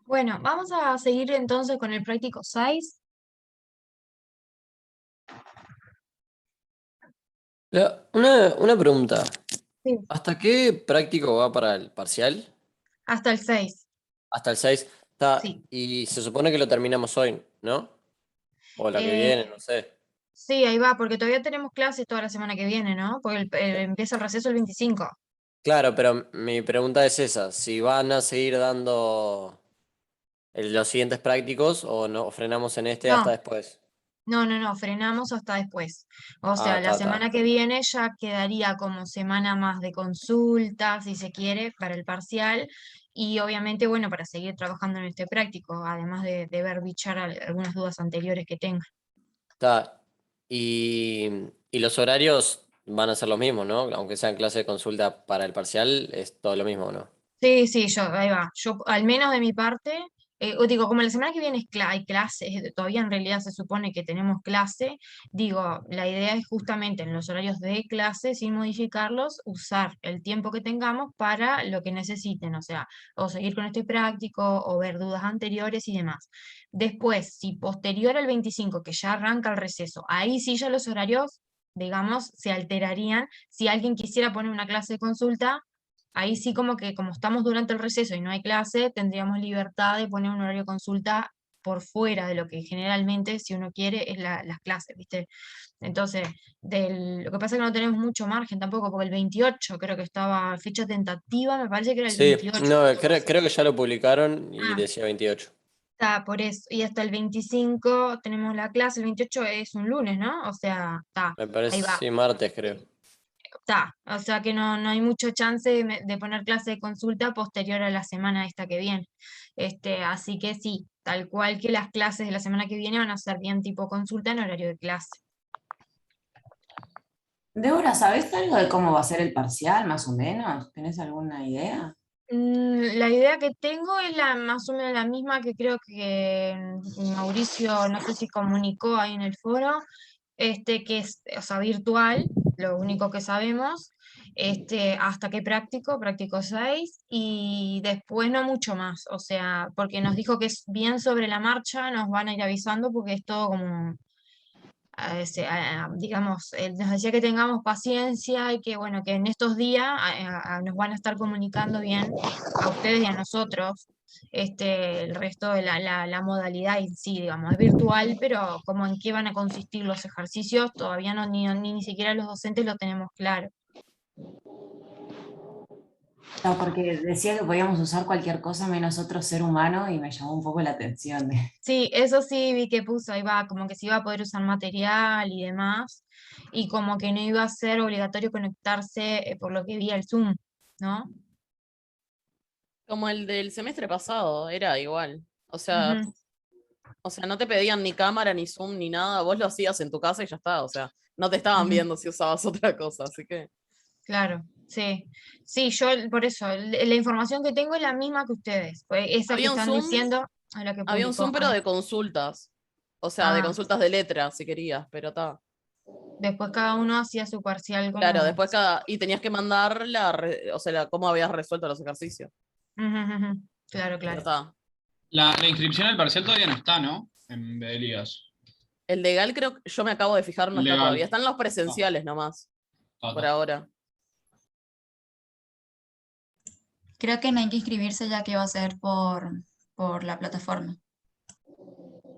Bueno, vamos a seguir entonces con el práctico 6. Una pregunta. Sí. ¿Hasta qué práctico va para el parcial? Hasta el 6. Hasta el 6. Está, Sí. y se supone que lo terminamos hoy, ¿no? O la que Eh, viene, no sé. sí, ahí va, porque todavía tenemos clases toda la semana que viene, ¿no? Porque empieza el receso el 25. Claro, pero mi pregunta es esa. Si van a seguir dando los siguientes prácticos o no, o frenamos en este hasta No, después. no, frenamos hasta después. O Ah, sea, la está. semana que viene ya quedaría como semana más de consulta, si se quiere, para el parcial. Y obviamente, bueno, para seguir trabajando en este práctico, además de ver bichar algunas dudas anteriores que tenga. Está. Y los horarios van a ser los mismos, ¿no? Aunque sean clase de consulta para el parcial, es todo lo mismo, ¿no? Sí, ahí va. Yo, al menos de mi parte, os digo, como la semana que viene hay clases, todavía en realidad se supone que tenemos clase, digo, la idea es justamente en los horarios de clase, sin modificarlos, usar el tiempo que tengamos para lo que necesiten, o sea, o seguir con este práctico, o ver dudas anteriores y demás. Después, si posterior al 25, que ya arranca el receso, ahí sí ya los horarios, digamos, se alterarían. Si alguien quisiera poner una clase de consulta, ahí sí como que como estamos durante el receso y no hay clase, tendríamos libertad de poner un horario de consulta por fuera de lo que generalmente, si uno quiere, es las clases, ¿viste? Entonces, lo que pasa es que no tenemos mucho margen tampoco, porque el 28 creo que estaba fecha tentativa, me parece que era el Sí, 28. no, creo que ya lo publicaron y Ah, decía 28. está, por eso. Y hasta el 25 tenemos la clase, el 28 es un lunes, ¿no? O sea, está, Me parece, ahí va. sí, martes creo. Está, o sea que no hay mucho chance de poner clase de consulta posterior a la semana esta que viene. Así que sí, tal cual que las clases de la semana que viene van a ser bien tipo consulta en horario de clase. Débora, ¿sabés algo de cómo va a ser el parcial, más o menos? ¿Tenés alguna idea? La idea que tengo es más o menos la misma que creo que Mauricio, no sé si comunicó ahí en el foro, que es, o sea, virtual, lo único que sabemos, hasta que práctico 6, y después no mucho más, o sea, porque nos dijo que es bien sobre la marcha, nos van a ir avisando porque es todo como digamos, él nos decía que tengamos paciencia y que, bueno, que en estos días nos van a estar comunicando bien a ustedes y a nosotros, el resto de la modalidad en sí, digamos, es virtual, pero como en qué van a consistir los ejercicios, todavía no, ni siquiera los docentes lo tenemos claro. No, porque decía que podíamos usar cualquier cosa menos otro ser humano y me llamó un poco la atención. Sí, eso sí vi que puso, ahí va, como que se iba a poder usar material y demás, y como que no iba a ser obligatorio conectarse, por lo que vi al Zoom, ¿no? Como el del semestre pasado, era igual. Ujú. O sea, no te pedían ni cámara, ni Zoom, ni nada. Vos lo hacías en tu casa y ya está. O sea, no te estaban Ujú. viendo si usabas otra cosa, así que. Claro, sí. Sí, yo por eso, la información que tengo es la misma que ustedes. Pues esa que Había un están Zoom, diciendo es la que había un publicó. Zoom, pero de consultas. O sea, de Ah, consultas de letra, si querías, pero está. después cada uno hacía su parcial Claro, como. después cada. Y tenías que mandar o sea, cómo habías resuelto los ejercicios. Ujú, ujú. Claro, Pero claro. está. La inscripción al parcial todavía no está, ¿no? En Elías. El legal creo que yo me acabo de fijar, no está todavía. Legal. Están los Ah, presenciales nomás, por está. ahora. Creo que no hay que inscribirse ya que va a ser por la plataforma.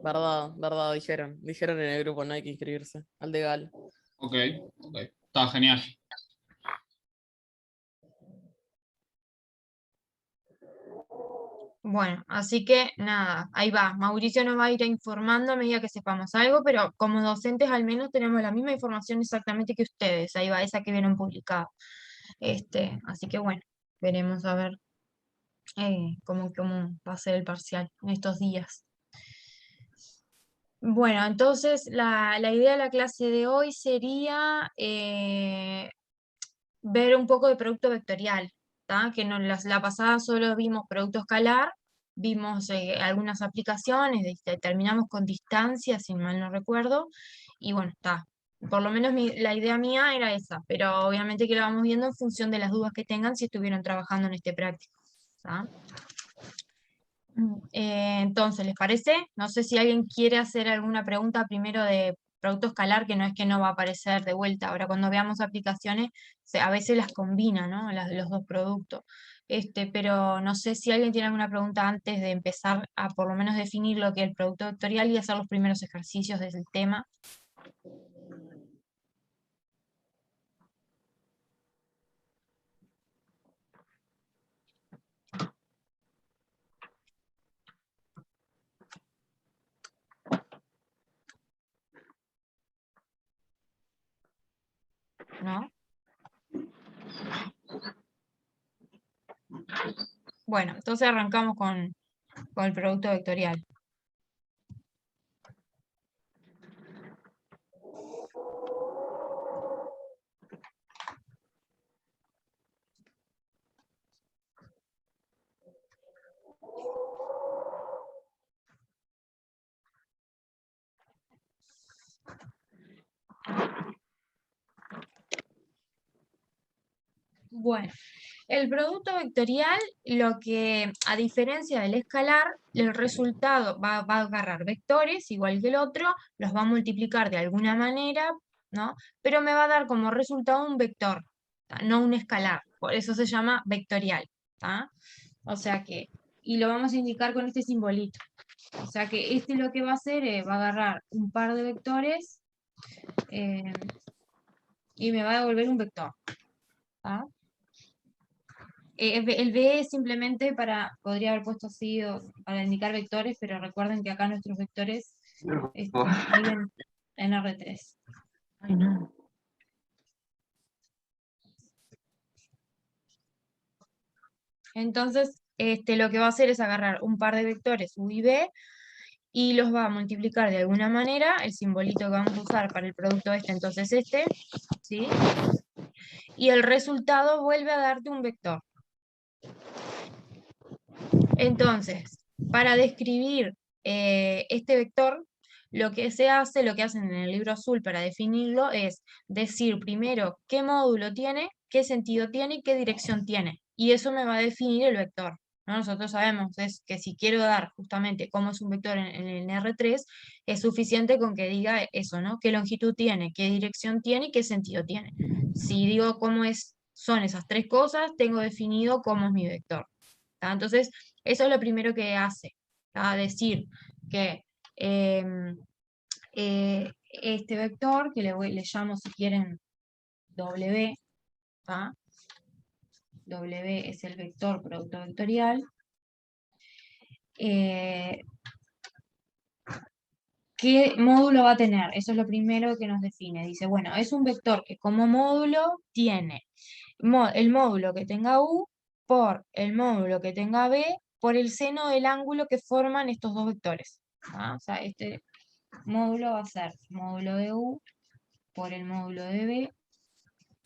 Verdad, verdad, dijeron. Dijeron en el grupo, no hay que inscribirse al legal. Ok, ok. Está genial. Bueno, así que nada, ahí va. Mauricio nos va a ir informando a medida que sepamos algo, pero como docentes al menos tenemos la misma información exactamente que ustedes. Ahí va, esa que vieron publicada. Así que bueno, veremos a ver cómo va a ser el parcial en estos días. Bueno, entonces la idea de la clase de hoy sería ver un poco de producto vectorial, ¿tá? Que no, la pasada solo vimos producto escalar, vimos algunas aplicaciones, terminamos con distancia, si mal no recuerdo, y bueno, está. Por lo menos la idea mía era esa, pero obviamente que la vamos viendo en función de las dudas que tengan si estuvieron trabajando en este práctico. ¿Tá? Entonces, ¿les parece? No sé si alguien quiere hacer alguna pregunta primero de producto escalar, que no es que no va a aparecer de vuelta. Ahora, cuando veamos aplicaciones, a veces las combina, ¿no? Los dos productos. Pero no sé si alguien tiene alguna pregunta antes de empezar a por lo menos definir lo que es el producto vectorial y hacer los primeros ejercicios del tema. ¿No? Bueno, entonces arrancamos con el producto vectorial. Bueno, el producto vectorial, lo que, a diferencia del escalar, el resultado va a agarrar vectores, igual que el otro, los va a multiplicar de alguna manera, ¿no? Pero me va a dar como resultado un vector, ¿tá? No un escalar, por eso se llama vectorial, ¿tá? O sea que, y lo vamos a indicar con este simbolito. O sea que lo que va a hacer es, va a agarrar un par de vectores y me va a devolver un vector, ¿tá? El B es simplemente podría haber puesto así para indicar vectores, pero recuerden que acá nuestros vectores viven en R3. Ay, no. Entonces, lo que va a hacer es agarrar un par de vectores U y B y los va a multiplicar de alguna manera, el simbolito que vamos a usar para el producto entonces ¿sí? Y el resultado vuelve a darte un vector. Entonces, para describir este vector, lo que hacen en el libro azul para definirlo es decir primero qué módulo tiene, qué sentido tiene y qué dirección tiene. Y eso me va a definir el vector, ¿no? Nosotros sabemos que si quiero dar justamente cómo es un vector en el R3, es suficiente con que diga eso, ¿no? Qué longitud tiene, qué dirección tiene y qué sentido tiene. Si digo son esas tres cosas, tengo definido cómo es mi vector, ¿tá? Entonces, eso es lo primero que hace, ¿tá? Decir que este vector, que le llamo si quieren W, ¿tá? W es el vector producto vectorial. ¿Qué módulo va a tener? Eso es lo primero que nos define. Dice, bueno, es un vector que como módulo tiene el módulo que tenga U por el módulo que tenga B por el seno del ángulo que forman estos dos vectores, ¿tá? O sea, este módulo va a ser módulo de U por el módulo de B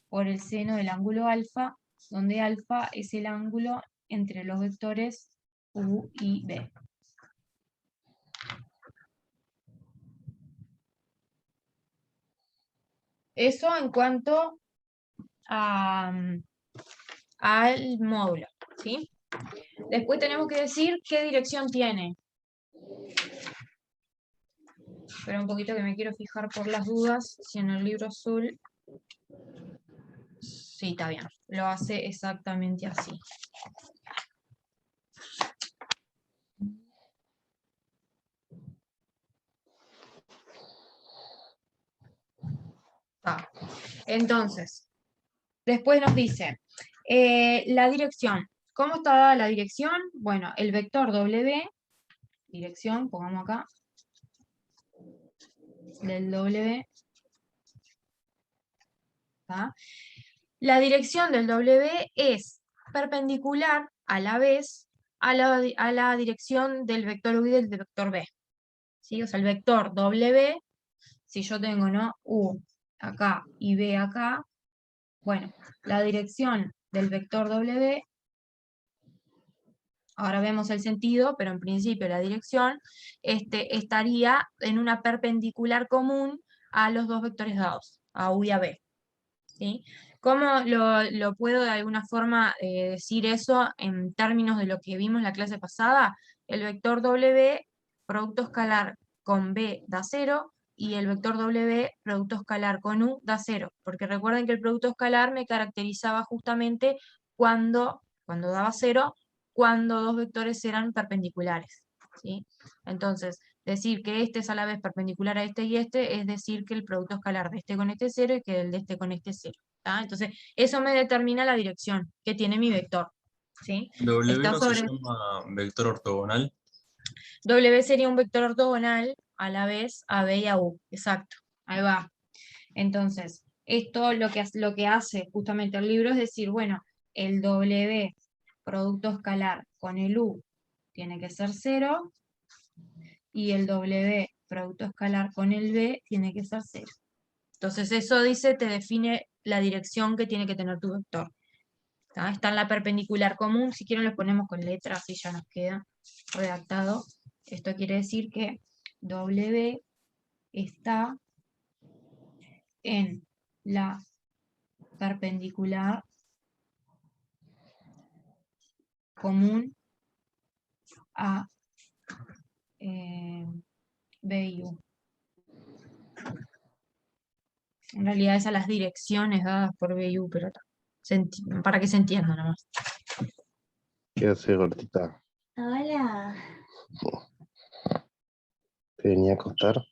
por el seno del ángulo alfa, donde alfa es el ángulo entre los vectores U y B. Eso en cuanto al módulo, ¿sí? Después tenemos que decir qué dirección tiene. Espera un poquito que me quiero fijar por las dudas, si en el libro azul... Sí, está bien, lo hace exactamente así. Está. Entonces, después nos dice, la dirección. ¿Cómo está dada la dirección? Bueno, el vector W, dirección, pongamos acá, del W, ¿tá? La dirección del W es perpendicular a la vez a la dirección del vector U y del vector B, ¿sí? O sea, el vector W, si yo tengo, ¿no? U acá y B acá, bueno, la dirección del vector W, ahora vemos el sentido, pero en principio la dirección estaría en una perpendicular común a los dos vectores dados, a U y a B, ¿sí? ¿Cómo lo puedo de alguna forma decir eso en términos de lo que vimos en la clase pasada? el vector W, producto escalar con B da 0, y el vector W, producto escalar con U, da 0. Porque recuerden que el producto escalar me caracterizaba justamente cuando daba 0, cuando dos vectores eran perpendiculares, ¿sí? Entonces, decir que este es a la vez perpendicular a este y este, es decir que el producto escalar de este con este es 0 y que el de este con este es 0. Entonces, eso me determina la dirección que tiene mi vector, ¿sí? W Está no se sobre... llama vector ortogonal. W sería un vector ortogonal a la vez a B y a U, exacto, ahí va. Entonces, esto lo que hace justamente el libro es decir, bueno, el W producto escalar con el U tiene que ser 0, y el W producto escalar con el B tiene que ser 0. Entonces eso dice, te define la dirección que tiene que tener tu vector. Está en la perpendicular común, si quieren lo ponemos con letras, así ya nos queda redactado. Esto quiere decir que W está en la perpendicular común a B y U. En realidad esas las direcciones dadas por B y U, pero para que se entienda nomás. ¿Qué hace, gordita? Hola. ¿Te venía a acostar?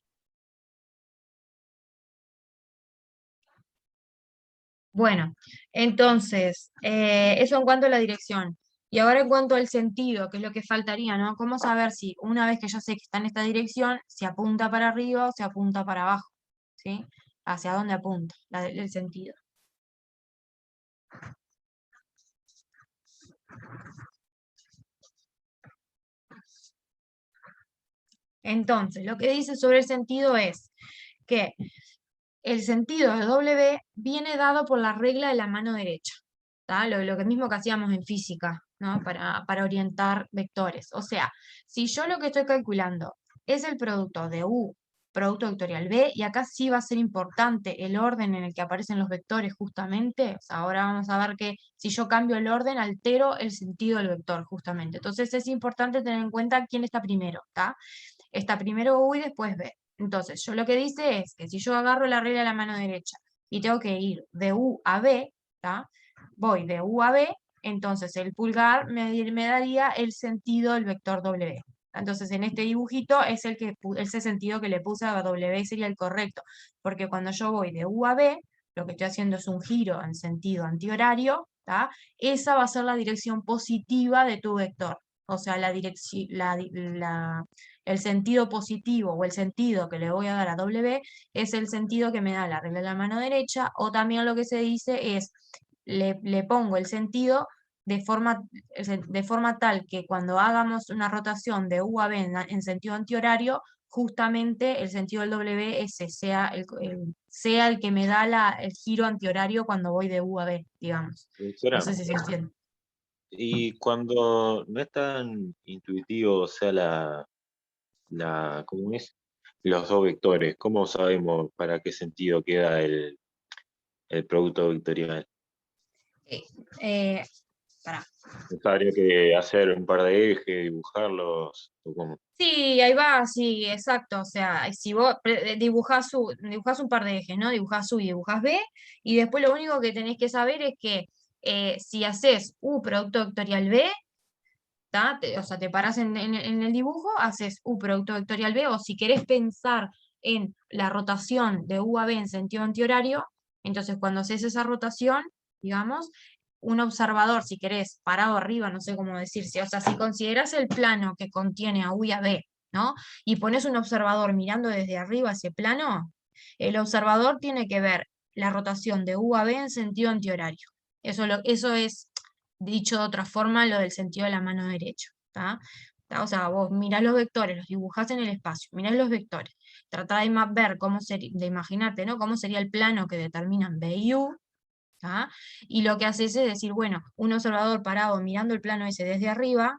Bueno, entonces, eso en cuanto a la dirección. Y ahora en cuanto al sentido, que es lo que faltaría, ¿no? ¿Cómo saber si una vez que yo sé que está en esta dirección, se apunta para arriba o se apunta para abajo? ¿Sí? ¿Hacia dónde apunta el sentido? Entonces, lo que dice sobre el sentido es que el sentido de W viene dado por la regla de la mano derecha, ¿tá? Lo que mismo que hacíamos en física, ¿no? Para orientar vectores. O sea, si yo lo que estoy calculando es el producto de U, producto vectorial B, y acá sí va a ser importante el orden en el que aparecen los vectores justamente. O sea, ahora vamos a ver que si yo cambio el orden, altero el sentido del vector justamente. Entonces es importante tener en cuenta quién está primero, ¿tá? Está primero U y después B. Entonces, yo lo que dice es que si yo agarro la regla de la mano derecha y tengo que ir de U a B, ¿tá? Voy de U a B, entonces el pulgar me daría el sentido del vector W. Entonces, en este dibujito es ese sentido que le puse a W sería el correcto, porque cuando yo voy de U a B, lo que estoy haciendo es un giro en sentido antihorario, ¿tá? Esa va a ser la dirección positiva de tu vector. O sea, el sentido positivo o el sentido que le voy a dar a W es el sentido que me da la regla de la mano derecha, o también lo que se dice es, le pongo el sentido de forma tal que cuando hagamos una rotación de U a B en sentido antihorario, justamente el sentido del W ese sea el que me da el giro antihorario cuando voy de U a B, digamos. Profesora, No sé si se entiende. y cuando no es tan intuitivo, o sea, ¿cómo es? Los dos vectores, ¿cómo sabemos para qué sentido queda el producto vectorial? Eh, pará. ¿Habría que hacer un par de ejes, dibujarlos? ¿O cómo? Sí, ahí va, sí, exacto. O sea, si vos dibujás un par de ejes, ¿no? Dibujás U y dibujás B, y después lo único que tenés que saber es que si haces U producto vectorial B, ¿tá? O sea, te parás en el dibujo, haces U producto vectorial B, o si querés pensar en la rotación de U a B en sentido antihorario, entonces cuando haces esa rotación, digamos, un observador, si querés, parado arriba, no sé cómo decirse, o sea, si consideras el plano que contiene a U y a B, ¿no? Y pones un observador mirando desde arriba ese plano, el observador tiene que ver la rotación de U a B en sentido antihorario. Eso es, dicho de otra forma, lo del sentido de la mano derecha, ¿tá? O sea, vos mirás los vectores, los dibujás en el espacio, mirás los vectores, tratá de ver de imaginarte, ¿no? Cómo sería el plano que determinan B y U, ¿tá? Y lo que haces es decir, bueno, un observador parado mirando el plano ese desde arriba,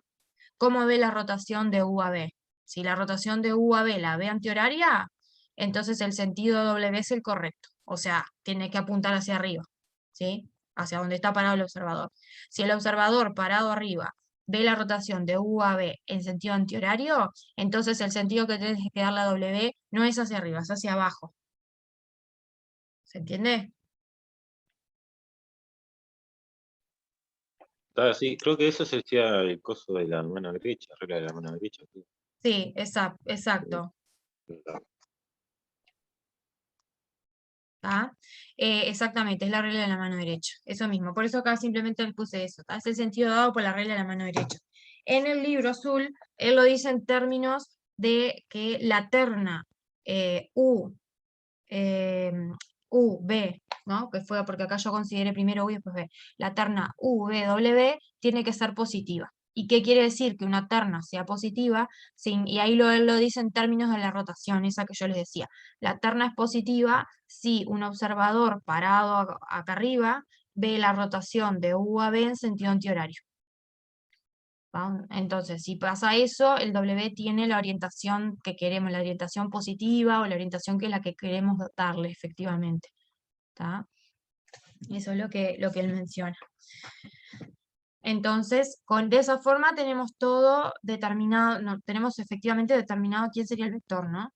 ¿cómo ve la rotación de U a B? Si la rotación de U a B la ve antihoraria, entonces el sentido W es el correcto, o sea, tiene que apuntar hacia arriba, ¿sí? Hacia donde está parado el observador. Si el observador parado arriba ve la rotación de U a B en sentido antihorario, entonces el sentido que tienes que dar la W no es hacia arriba, es hacia abajo. ¿Se entiende? Sí, creo que eso se decía el coso de la mano derecha, regla de la mano derecha. Sí. Sí, exacto. ¿Tá? Exactamente, es la regla de la mano derecha. Eso mismo. Por eso acá simplemente les puse eso. ¿Tá? Es el sentido dado por la regla de la mano derecha. En el libro azul, él lo dice en términos de que la terna U, B, ¿no? Que fue porque acá yo consideré primero U y después B. La terna U, B, W tiene que ser positiva. ¿Y qué quiere decir? Que una terna sea positiva, y ahí él lo dice en términos de la rotación, esa que yo les decía. La terna es positiva si un observador parado acá arriba ve la rotación de U a B en sentido antihorario. ¿Va? Entonces, si pasa eso, el W tiene la orientación que queremos, la orientación positiva o la orientación que es la que queremos darle efectivamente. ¿Tá? Eso es lo que él menciona. Entonces, de esa forma tenemos todo determinado, no, tenemos efectivamente determinado quién sería el vector, ¿no?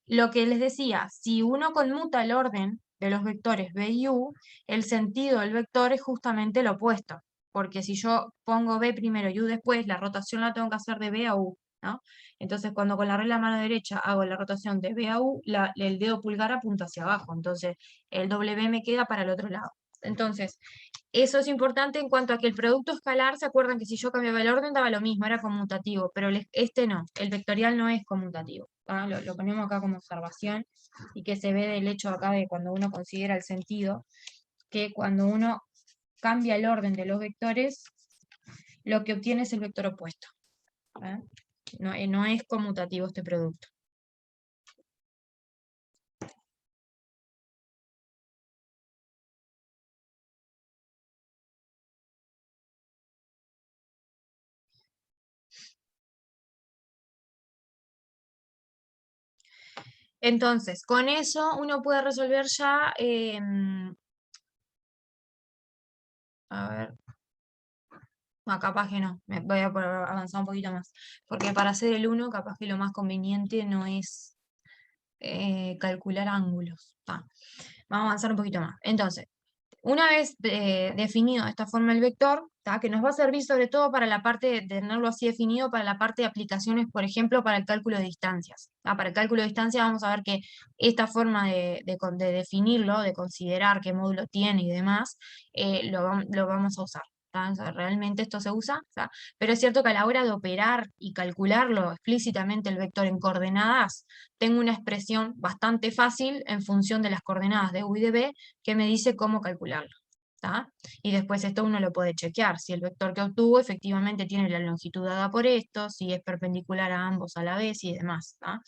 Lo que les decía, si uno conmuta el orden de los vectores B y U, el sentido del vector es justamente el opuesto. Porque si yo pongo B primero y U después, la rotación la tengo que hacer de B a U, ¿no? Entonces, cuando con la regla de mano derecha hago la rotación de B a U, el dedo pulgar apunta hacia abajo. Entonces, el W me queda para el otro lado. Entonces, eso es importante en cuanto a que el producto escalar, ¿se acuerdan que si yo cambiaba el orden daba lo mismo, era conmutativo? Pero este no, el vectorial no es conmutativo. ¿Ah? Lo ponemos acá como observación y que se ve del hecho acá de cuando uno considera el sentido, que cuando uno cambia el orden de los vectores, lo que obtiene es el vector opuesto. ¿Ah? No es conmutativo este producto. Entonces, con eso uno puede resolver ya, a ver, no, capaz que no, me voy a avanzar un poquito más, porque para hacer el 1 capaz que lo más conveniente no es calcular ángulos. Vamos a avanzar un poquito más. Entonces, una vez definido de esta forma el vector, que nos va a servir sobre todo para la parte de tenerlo así definido, para la parte de aplicaciones, por ejemplo, para el cálculo de distancias. Para el cálculo de distancias vamos a ver que esta forma de definirlo, de considerar qué módulo tiene y demás, lo vamos a usar. O sea, realmente esto se usa, pero es cierto que a la hora de operar y calcularlo explícitamente el vector en coordenadas, tengo una expresión bastante fácil en función de las coordenadas de U y de B que me dice cómo calcularlo. ¿Tá? Y después esto uno lo puede chequear, si el vector que obtuvo efectivamente tiene la longitud dada por esto, si es perpendicular a ambos a la vez y demás. ¿Tá?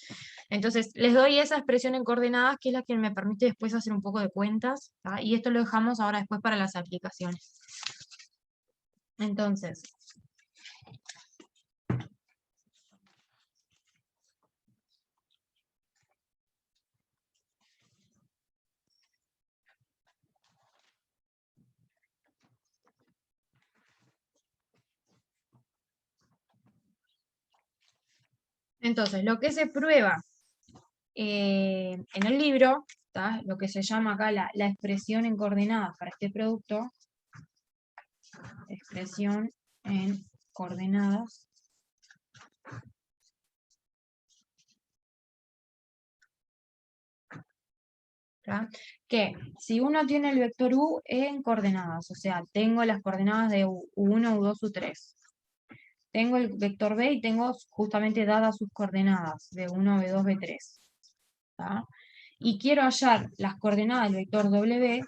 Entonces les doy esa expresión en coordenadas que es la que me permite después hacer un poco de cuentas, ¿tá? Y esto lo dejamos ahora después para las aplicaciones. Entonces, lo que se prueba en el libro, ¿tá? Lo que se llama acá la expresión en coordenadas para este producto, expresión en coordenadas, ¿tá? Que si uno tiene el vector U en coordenadas, o sea, tengo las coordenadas de U1, U2, U3, tengo el vector B y tengo justamente dadas sus coordenadas de 1, B2, B3, ¿tá? Y quiero hallar las coordenadas del vector W,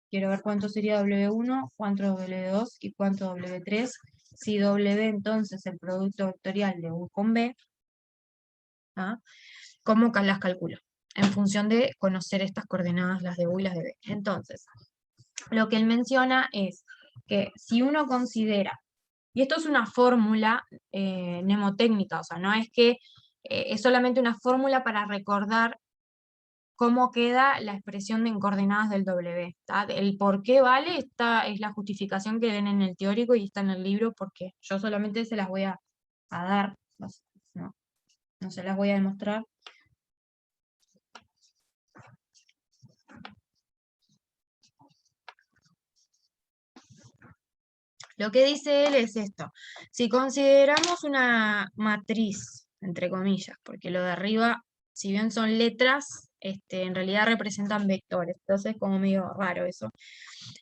quiero ver cuánto sería W1, cuánto W2 y cuánto W3, si W entonces el producto vectorial de U con B, ¿tá? ¿Cómo las calculo? En función de conocer estas coordenadas, las de U y las de B. Entonces, lo que él menciona es que si uno considera, y esto es una fórmula mnemotécnica, o sea, no es que es solamente una fórmula para recordar cómo queda la expresión en coordenadas del W. ¿Tá? El por qué vale es la justificación que ven en el teórico y está en el libro, porque yo solamente se las voy a dar, no se las voy a demostrar. Lo que dice él es esto: si consideramos una matriz, entre comillas, porque lo de arriba, si bien son letras, en realidad representan vectores, entonces como medio raro eso.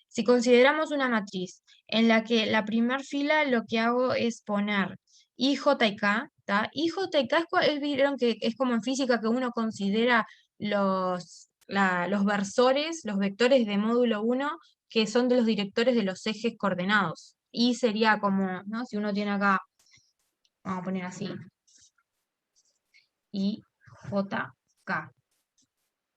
Si consideramos una matriz en la que la primera fila lo que hago es poner I, J y K, ¿tá? I, J y K vieron que es como en física que uno considera los versores, los vectores de módulo 1, que son de los directores de los ejes coordenados. Y sería como, ¿no? Si uno tiene acá, vamos a poner así, I, J, K.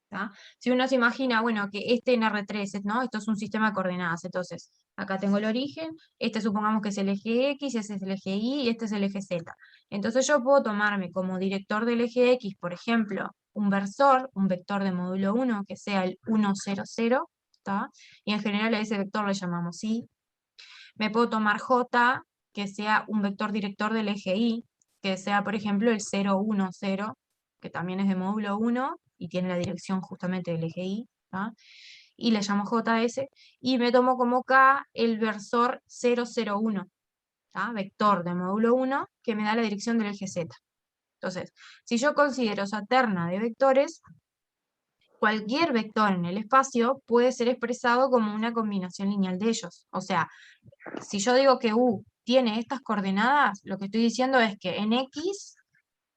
¿tá? Si uno se imagina, bueno, que en R3, ¿no? Esto es un sistema de coordenadas, entonces, acá tengo el origen, supongamos que es el eje X, ese es el eje Y, y este es el eje Z. Entonces yo puedo tomarme como director del eje X, por ejemplo, un versor, un vector de módulo 1, que sea el 1, 0, 0, ¿tá? Y en general a ese vector le llamamos Y. Me puedo tomar J, que sea un vector director del eje Y, que sea, por ejemplo, el 0, 1, 0, que también es de módulo 1, y tiene la dirección justamente del eje Y, ¿tá? Y le llamo JS, y me tomo como K el versor 001, ¿tá? Vector de módulo 1, que me da la dirección del eje Z. Entonces, si yo considero esa terna de vectores, cualquier vector en el espacio puede ser expresado como una combinación lineal de ellos. O sea, si yo digo que U tiene estas coordenadas, lo que estoy diciendo es que en X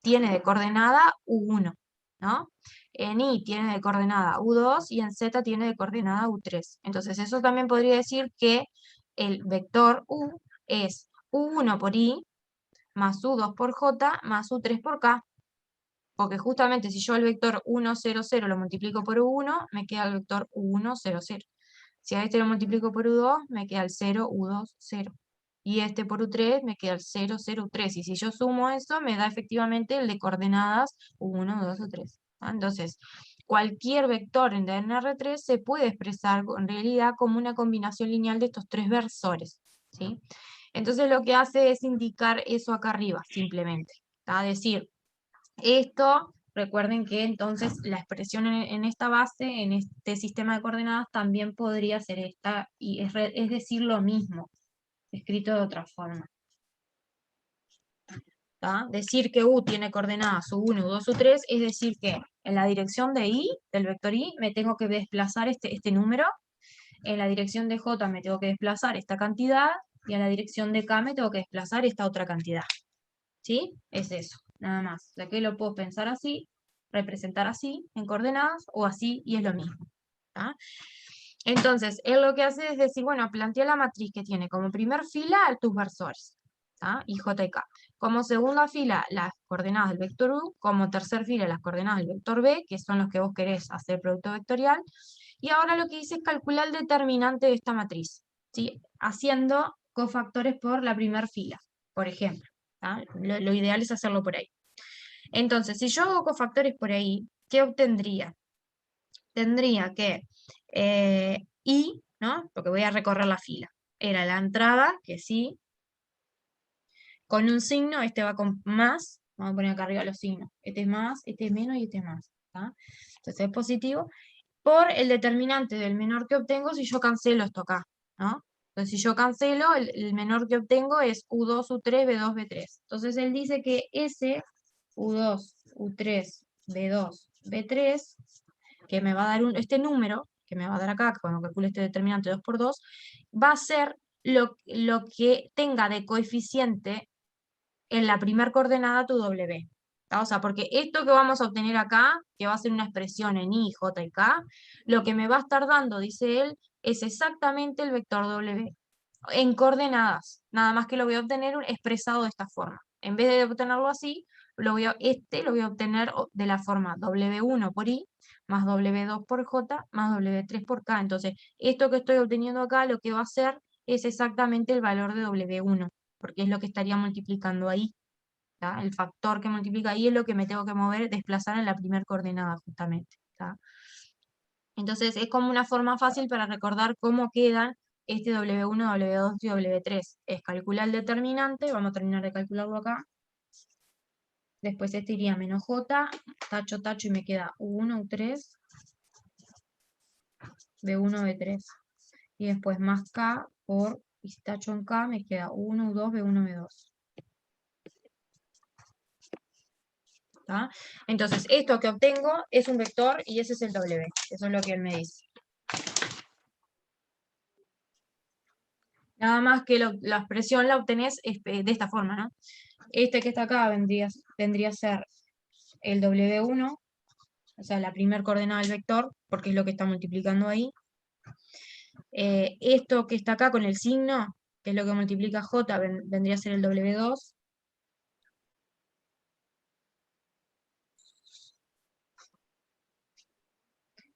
tiene de coordenada U1, ¿no? En Y tiene de coordenada U2 y en Z tiene de coordenada U3. Entonces eso también podría decir que el vector U es U1 por Y más U2 por J más U3 por K. Porque justamente si yo el vector 1, 0, 0 lo multiplico por U1, me queda el vector U1, 0, 0. Si a este lo multiplico por U2, me queda el 0, U2, 0. Y este por U3 me queda el 0, 0, U3. Y si yo sumo eso, me da efectivamente el de coordenadas U1, 2, U3. Entonces, cualquier vector en R3 se puede expresar en realidad como una combinación lineal de estos tres versores, ¿sí? Entonces lo que hace es indicar eso acá arriba, simplemente. Es decir, esto, recuerden que entonces la expresión en esta base, en este sistema de coordenadas, también podría ser esta, y es decir lo mismo, escrito de otra forma. ¿Tá? Decir que U tiene coordenadas U1, U2, U3, es decir que en la dirección de Y, del vector Y, me tengo que desplazar este número, en la dirección de J me tengo que desplazar esta cantidad, y en la dirección de K me tengo que desplazar esta otra cantidad. ¿Sí? Es eso, nada más. O sea que lo puedo pensar así, representar así, en coordenadas, o así, y es lo mismo. ¿tá? Entonces, él lo que hace es decir, bueno, plantea la matriz que tiene como primer fila tus versores, ¿tá? Y J y K. Como segunda fila, las coordenadas del vector U, como tercer fila, las coordenadas del vector B, que son los que vos querés hacer producto vectorial, y ahora lo que dice es calcular el determinante de esta matriz, ¿sí? Haciendo cofactores por la primera fila, por ejemplo. Lo ideal es hacerlo por ahí. Entonces, si yo hago cofactores por ahí, ¿qué obtendría? Tendría que I, ¿no? Porque voy a recorrer la fila. Era la entrada, que sí, con un signo, este va con más, vamos a poner acá arriba los signos. Este es más, este es menos y este es más. ¿tá? Entonces es positivo, por el determinante del menor que obtengo si yo cancelo esto acá, ¿no? Entonces, si yo cancelo, el menor que obtengo es U2, U3, B2, B3. Entonces, él dice que ese U2, U3, B2, B3, que me va a dar este número, que me va a dar acá, cuando calcule este determinante 2 por 2, va a ser lo que tenga de coeficiente en la primer coordenada tu W. O sea, porque esto que vamos a obtener acá, que va a ser una expresión en I, J y K, lo que me va a estar dando, dice él, es exactamente el vector W en coordenadas, nada más que lo voy a obtener expresado de esta forma. En vez de obtenerlo así, lo voy a obtener de la forma W1 por I, más W2 por J, más W3 por K. Entonces, esto que estoy obteniendo acá, lo que va a hacer es exactamente el valor de W1, porque es lo que estaría multiplicando ahí. ¿tá? El factor que multiplica ahí es lo que me tengo que mover, desplazar en la primera coordenada, justamente. ¿tá? Entonces es como una forma fácil para recordar cómo quedan este W1, W2 y W3. Es calcular el determinante, vamos a terminar de calcularlo acá. Después este iría menos J, tacho, tacho y me queda U1, U3, B1, B3. Y después más K por, y tacho en K, me queda U1, U2, B1, B2. ¿Tá? Entonces, esto que obtengo es un vector y ese es el W. Eso es lo que él me dice. Nada más que la expresión la obtenés de esta forma, ¿no? Este que está acá vendría a ser el W1, o sea, la primera coordenada del vector, porque es lo que está multiplicando ahí. Esto que está acá con el signo, que es lo que multiplica J, vendría a ser el W2.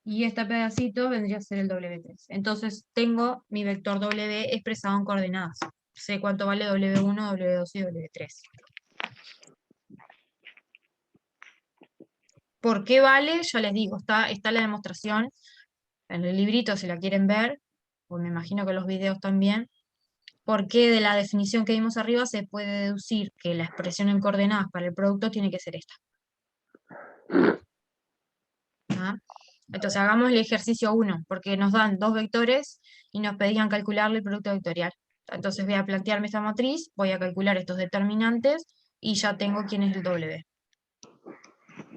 Y este pedacito vendría a ser el W3. Entonces tengo mi vector W expresado en coordenadas. Sé cuánto vale W1, W2 y W3. ¿Por qué vale? Ya les digo, está la demostración en el librito si la quieren ver, pues me imagino que los videos también. Porque de la definición que vimos arriba se puede deducir que la expresión en coordenadas para el producto tiene que ser esta. ¿Ah? Entonces hagamos el ejercicio 1, porque nos dan dos vectores y nos pedían calcularle el producto vectorial. Entonces voy a plantearme esta matriz, voy a calcular estos determinantes y ya tengo quién es el W.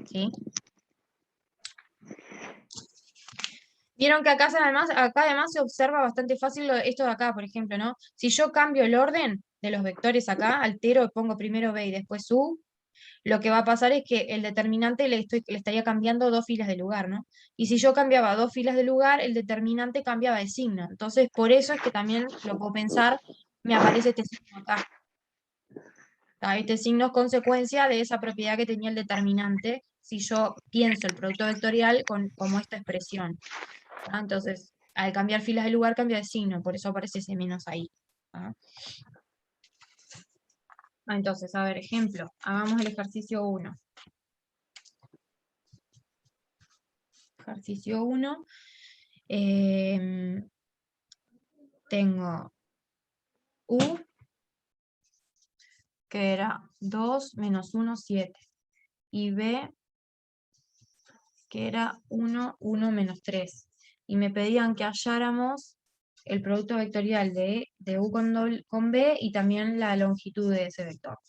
¿Sí? Vieron que acá además se observa bastante fácil esto de acá, por ejemplo, ¿no? Si yo cambio el orden de los vectores acá, altero, pongo primero B y después U, lo que va a pasar es que el determinante le estaría cambiando dos filas de lugar, ¿no? Y si yo cambiaba dos filas de lugar, el determinante cambiaba de signo. Entonces, por eso es que también lo puedo pensar, me aparece este signo acá. Este signo es consecuencia de esa propiedad que tenía el determinante si yo pienso el producto vectorial como esta expresión. Entonces, al cambiar filas de lugar, cambia de signo, por eso aparece ese menos ahí. Entonces, a ver, ejemplo, hagamos el ejercicio 1. Ejercicio 1. Tengo U, que era 2 menos 1, 7. Y B, que era 1, 1 menos 3. Y me pedían que halláramos el producto vectorial de U con B y también la longitud de ese vector.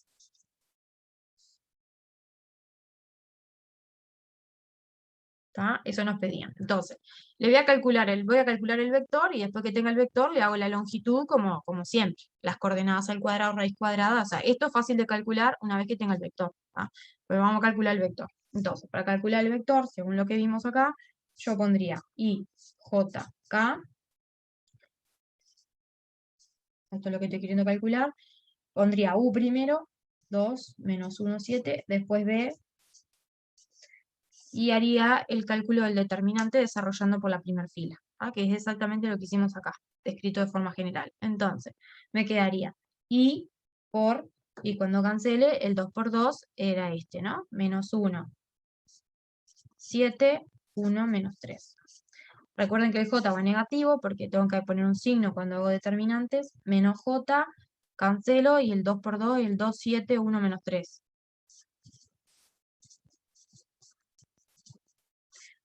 ¿Tá? Eso nos pedían. Entonces, voy a calcular el vector y después que tenga el vector le hago la longitud como siempre. Las coordenadas al cuadrado, raíz cuadrada. O sea, esto es fácil de calcular una vez que tenga el vector. ¿Tá? Pero vamos a calcular el vector. Entonces, para calcular el vector, según lo que vimos acá, yo pondría I, J, K. Esto es lo que estoy queriendo calcular. Pondría U primero, 2 menos 1, 7. Después B. Y haría el cálculo del determinante desarrollando por la primera fila, que es exactamente lo que hicimos acá, descrito de forma general. Entonces, me quedaría I por, y cuando cancele, el 2 por 2 era este, ¿no? Menos 1, 7, 1, menos 3. Recuerden que el J va negativo porque tengo que poner un signo cuando hago determinantes, menos J, cancelo, y el 2 por 2, el 2, 7, 1, menos 3.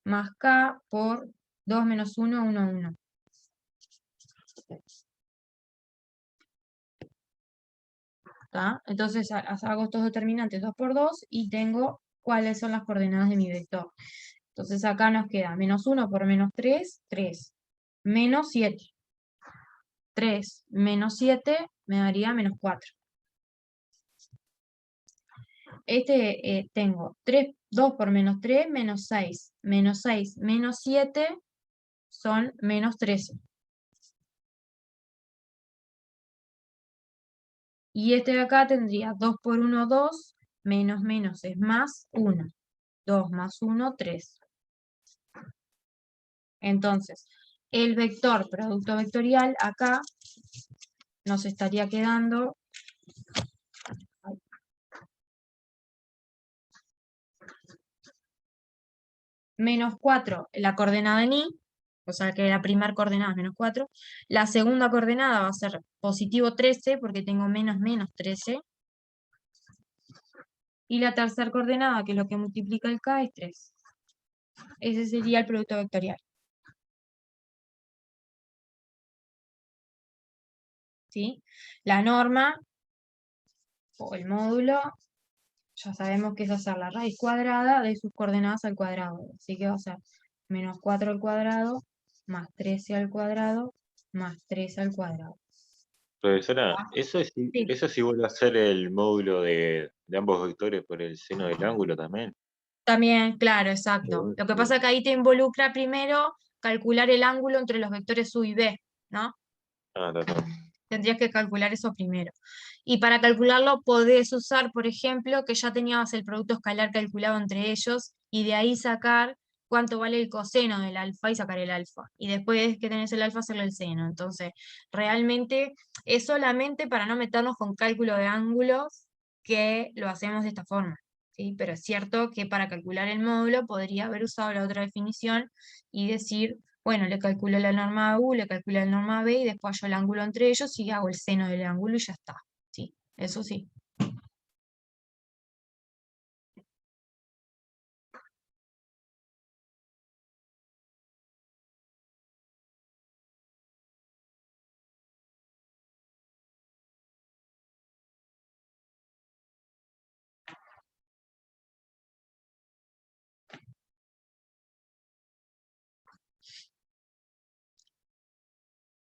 Más K por 2 menos 1, 1, 1. ¿Tá? Entonces hago estos determinantes 2 por 2 y tengo cuáles son las coordenadas de mi vector. Entonces acá nos queda menos 1 por menos 3, 3. Menos 7. 3 menos 7 me daría menos 4. Tengo 2 por menos 3, menos 6. Menos 6 menos 7 son menos 13. Y este de acá tendría 2 por 1, 2, menos menos es más 1. 2 más 1, 3. Entonces, el vector producto vectorial acá nos estaría quedando menos 4 la coordenada en Y, o sea que la primera coordenada es menos 4, la segunda coordenada va a ser positivo 13, porque tengo menos 13, y la tercera coordenada, que es lo que multiplica el K, es 3. Ese sería el producto vectorial. ¿Sí? La norma, o el módulo, ya sabemos que es hacer la raíz cuadrada de sus coordenadas al cuadrado. Así que va a ser menos 4 al cuadrado, más 13 al cuadrado, más 3 al cuadrado. Profesora, ¿Ah? Sí. eso sí vuelve a ser el módulo de ambos vectores por el seno del ángulo también. También, claro, exacto. Lo que pasa es que ahí te involucra primero calcular el ángulo entre los vectores U y B, ¿no? Ah, está. Tendrías que calcular eso primero. Y para calcularlo podés usar, por ejemplo, que ya tenías el producto escalar calculado entre ellos y de ahí sacar cuánto vale el coseno del alfa y sacar el alfa. Y después que tenés el alfa, hacerle el seno. Entonces, realmente es solamente para no meternos con cálculo de ángulos que lo hacemos de esta forma. ¿Sí? Pero es cierto que para calcular el módulo podría haber usado la otra definición y decir, bueno, le calculo la norma U, le calculo la norma B y después hallo el ángulo entre ellos y hago el seno del ángulo y ya está. Sí, eso sí.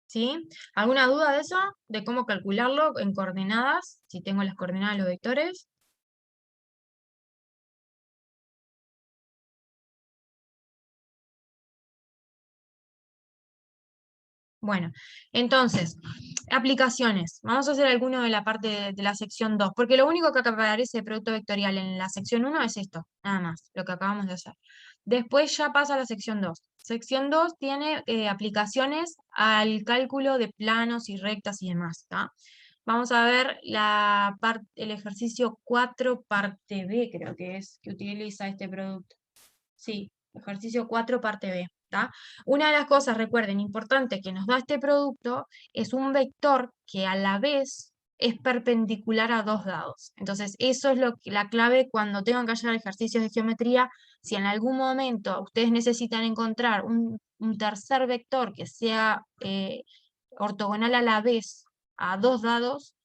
¿Sí? ¿Alguna duda de eso? ¿De cómo calcularlo en coordenadas? Si tengo las coordenadas de los vectores. Bueno, entonces, aplicaciones. Vamos a hacer alguno de la parte de la sección 2, porque lo único que aparece de producto vectorial en la sección 1 es esto, nada más, lo que acabamos de hacer. Después ya pasa a la sección 2. Sección 2 tiene aplicaciones al cálculo de planos y rectas y demás, ¿tá? Vamos a ver el ejercicio 4, parte B, creo que es, que utiliza este producto. Sí, ejercicio 4, parte B. ¿Tá? Una de las cosas, recuerden, importante que nos da este producto es un vector que a la vez es perpendicular a dos dados. Entonces, eso es la clave cuando tengan que hallar ejercicios de geometría. Si en algún momento ustedes necesitan encontrar un tercer vector que sea ortogonal a la vez a dos dados,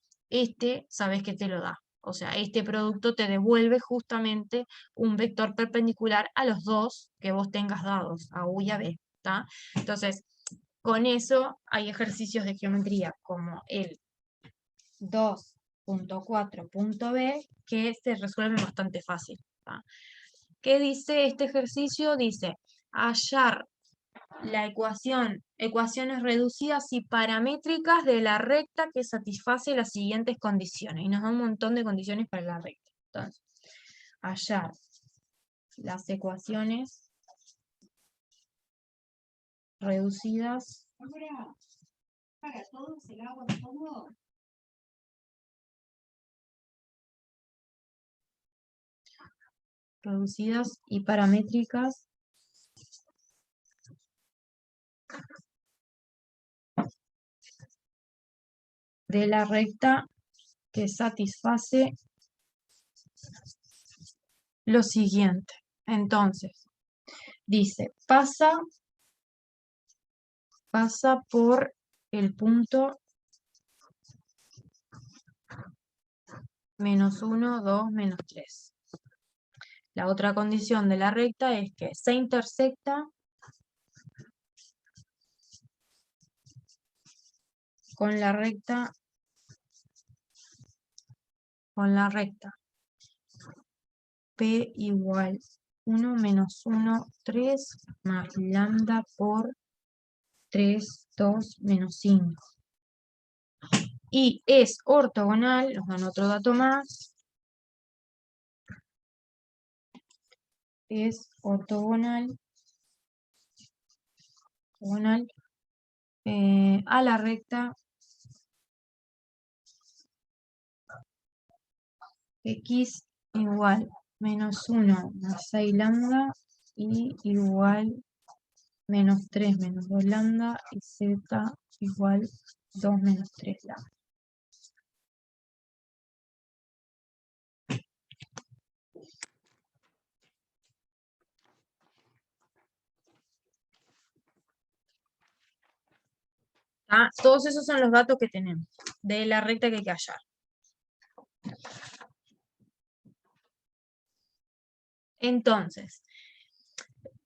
sabes que te lo da. O sea, este producto te devuelve justamente un vector perpendicular a los dos que vos tengas dados, a U y a B, ¿tá? Entonces, con eso hay ejercicios de geometría como el 2.4.b que se resuelven bastante fácil, ¿tá? ¿Qué dice este ejercicio? Dice, hallar la ecuaciones reducidas y paramétricas de la recta que satisface las siguientes condiciones. Y nos da un montón de condiciones para la recta. Entonces, hallar las ecuaciones reducidas y paramétricas de la recta que satisface lo siguiente. Entonces, dice, pasa por el punto menos 1, 2, menos 3. La otra condición de la recta es que se intersecta con la recta P igual 1 menos 1, 3 más lambda por 3, 2, menos 5. Y es ortogonal, nos dan otro dato más, es ortogonal a la recta x igual menos 1 más 6 lambda y igual menos 3 menos 2 lambda y z igual 2 menos 3 lambda. ¿Ah? Todos esos son los datos que tenemos de la recta que hay que hallar. Entonces,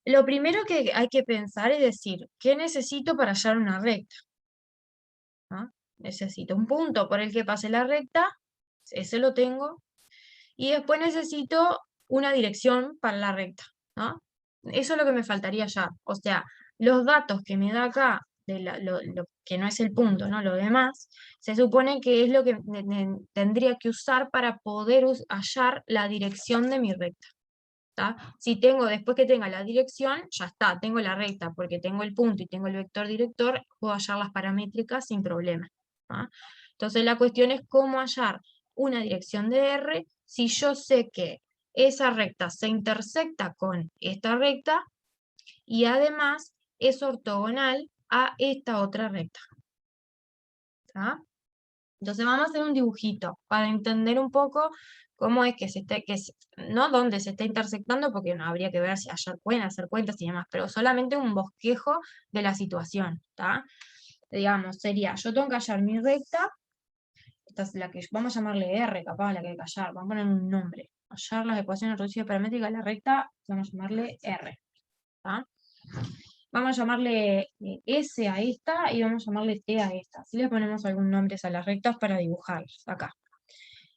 lo primero que hay que pensar es decir, ¿qué necesito para hallar una recta? ¿Ah? Necesito un punto por el que pase la recta, ese lo tengo, y después necesito una dirección para la recta, ¿no? Eso es lo que me faltaría hallar. O sea, los datos que me da acá, de lo que no es el punto, ¿no? Lo demás, se supone que es lo que tendría que usar para poder hallar la dirección de mi recta. ¿Tá? Si tengo, después que tenga la dirección, ya está, tengo la recta, porque tengo el punto y tengo el vector director, puedo hallar las paramétricas sin problema. ¿Ah? Entonces la cuestión es cómo hallar una dirección de R si yo sé que esa recta se intersecta con esta recta y además es ortogonal a esta otra recta. ¿Tá? Entonces vamos a hacer un dibujito para entender un poco cómo es que no dónde se está intersectando, porque no habría que ver si pueden hacer cuentas y demás, pero solamente un bosquejo de la situación, ¿tá? Digamos, sería, yo tengo que hallar mi recta, esta es la que vamos a llamarle R, capaz la que hay que hallar, vamos a poner un nombre, hallar las ecuaciones reducidas paramétricas de la recta, vamos a llamarle R, ¿tá? Vamos a llamarle S a esta y vamos a llamarle T a esta. Así le ponemos algún nombre a las rectas para dibujarlas acá.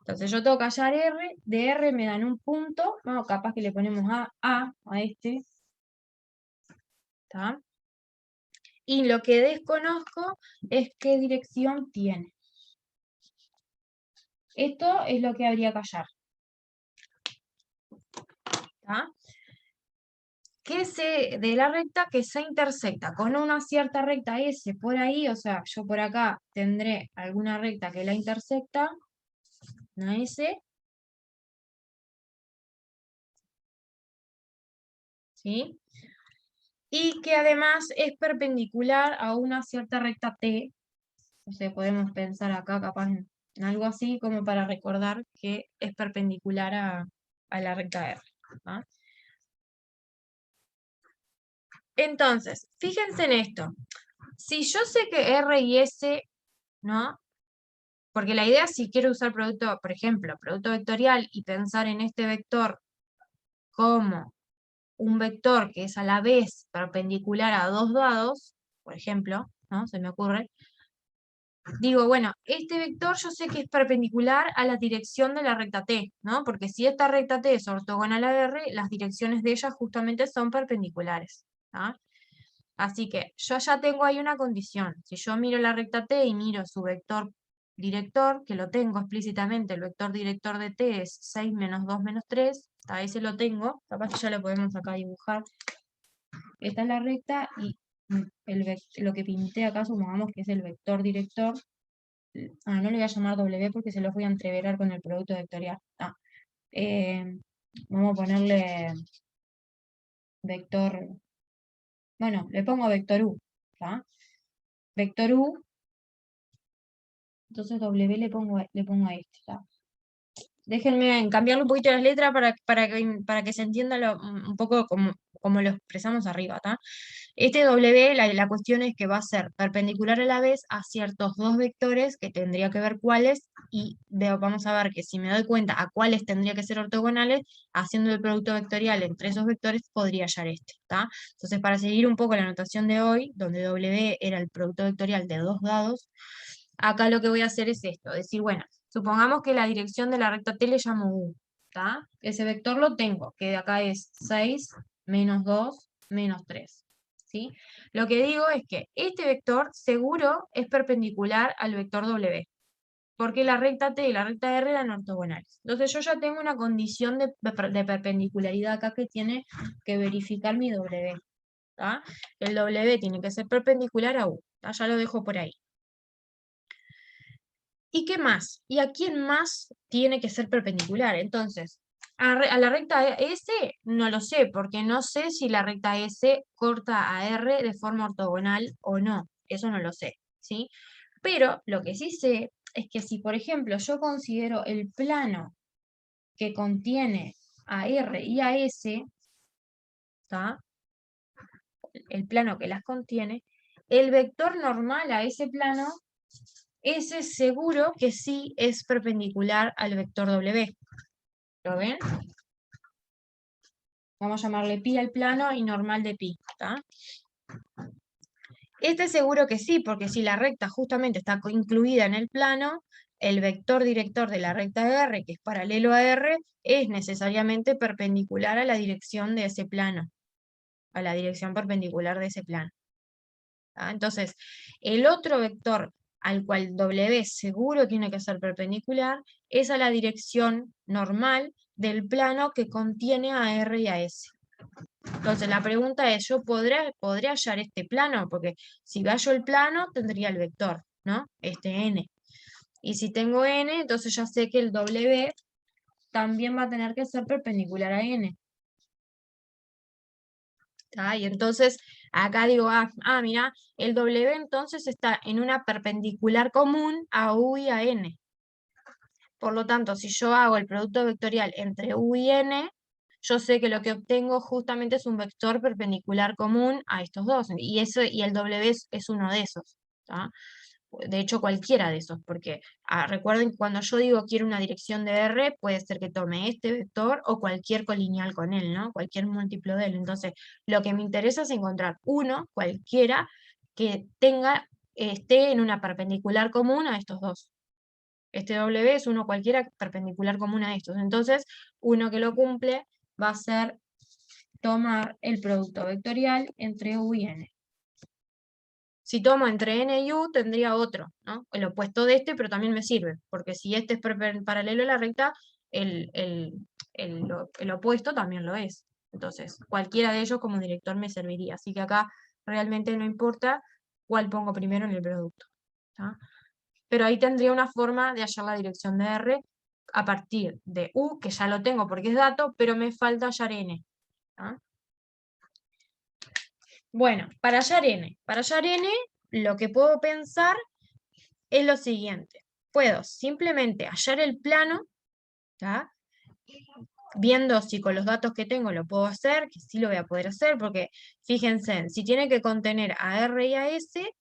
Entonces yo tengo que hallar R, de R me dan un punto, bueno, capaz que le ponemos a este. ¿Tá? Y lo que desconozco es qué dirección tiene. Esto es lo que habría que hallar. ¿Tá? De la recta que se intersecta con una cierta recta S por ahí, o sea, yo por acá tendré alguna recta que la intersecta, una S, ¿sí? Y que además es perpendicular a una cierta recta T, o sea, podemos pensar acá capaz en algo así como para recordar que es perpendicular a la recta R. ¿Ah? Entonces, fíjense en esto. Si yo sé que R y S, ¿no? Porque la idea, si quiero usar producto, por ejemplo, producto vectorial y pensar en este vector como un vector que es a la vez perpendicular a dos dados, por ejemplo, ¿no? Se me ocurre. Digo, bueno, este vector yo sé que es perpendicular a la dirección de la recta T, ¿no? Porque si esta recta T es ortogonal a R, las direcciones de ella justamente son perpendiculares. ¿Ah? Así que yo ya tengo ahí una condición. Si yo miro la recta T y miro su vector director, que lo tengo explícitamente, el vector director de T es 6 menos 2 menos 3, a ese lo tengo, capaz que ya lo podemos acá dibujar. Esta es la recta y lo que pinté acá, supongamos que es el vector director. No le voy a llamar W porque se los voy a entreverar con el producto vectorial. Vamos a ponerle vector, bueno, le pongo vector U, ¿tá? Vector U, entonces W le pongo a este, ¿tá? Déjenme cambiarle un poquito las letras para que se entienda un poco como lo expresamos arriba, ¿tá? Este W, la cuestión es que va a ser perpendicular a la vez a ciertos dos vectores que tendría que ver cuáles, y vamos a ver que si me doy cuenta a cuáles tendría que ser ortogonales, haciendo el producto vectorial entre esos vectores podría hallar este, ¿tá? Entonces, para seguir un poco la notación de hoy, donde W era el producto vectorial de dos dados, acá lo que voy a hacer es esto, decir, bueno, supongamos que la dirección de la recta T le llamo U, ¿tá? Ese vector lo tengo, que de acá es 6 menos 2 menos 3, ¿sí? Lo que digo es que este vector seguro es perpendicular al vector W, porque la recta T y la recta R eran ortogonales. Entonces yo ya tengo una condición de perpendicularidad acá que tiene que verificar mi W, ¿tá? El W tiene que ser perpendicular a U, ¿tá? Ya lo dejo por ahí. ¿Y qué más? ¿Y a quién más tiene que ser perpendicular? Entonces, A la recta S no lo sé, porque no sé si la recta S corta a R de forma ortogonal o no. Eso no lo sé, ¿sí? Pero lo que sí sé es que si, por ejemplo, yo considero el plano que contiene a R y a S, ¿tá? El plano que las contiene, el vector normal a ese plano, ese seguro que sí es perpendicular al vector W. ¿Lo ven? Vamos a llamarle pi al plano y normal de pi, ¿tá? Este seguro que sí, porque si la recta justamente está incluida en el plano, el vector director de la recta R, que es paralelo a R, es necesariamente perpendicular a la dirección de ese plano, a la dirección perpendicular de ese plano. ¿Tá? Entonces, el otro vector al cual W seguro tiene que ser perpendicular es a la dirección normal del plano que contiene a R y a S. Entonces la pregunta es, ¿yo podré hallar este plano? Porque si hallo el plano, tendría el vector, ¿no? Este n. Y si tengo n, entonces ya sé que el W también va a tener que ser perpendicular a n. ¿Tá? Y entonces acá digo, mira, el W entonces está en una perpendicular común a U y a N. Por lo tanto, si yo hago el producto vectorial entre U y N, yo sé que lo que obtengo justamente es un vector perpendicular común a estos dos. Y el W es uno de esos. ¿Tá? De hecho, cualquiera de esos, porque recuerden que cuando yo digo quiero una dirección de R, puede ser que tome este vector o cualquier colineal con él, ¿no? Cualquier múltiplo de él. Entonces, lo que me interesa es encontrar uno, cualquiera, que esté en una perpendicular común a estos dos. Este W es uno cualquiera perpendicular común a estos. Entonces, uno que lo cumple va a ser tomar el producto vectorial entre U y N. Si tomo entre n y u, tendría otro, ¿no? El opuesto de este, pero también me sirve, porque si este es paralelo a la recta, el opuesto también lo es. Entonces, cualquiera de ellos como director me serviría. Así que acá realmente no importa cuál pongo primero en el producto. ¿Tá? Pero ahí tendría una forma de hallar la dirección de R a partir de U, que ya lo tengo porque es dato, pero me falta hallar N. ¿Tá? Bueno, para hallar N, lo que puedo pensar es lo siguiente. Puedo simplemente hallar el plano, ¿tá? Viendo si con los datos que tengo lo puedo hacer, que sí lo voy a poder hacer, porque fíjense, si tiene que contener a R y a S,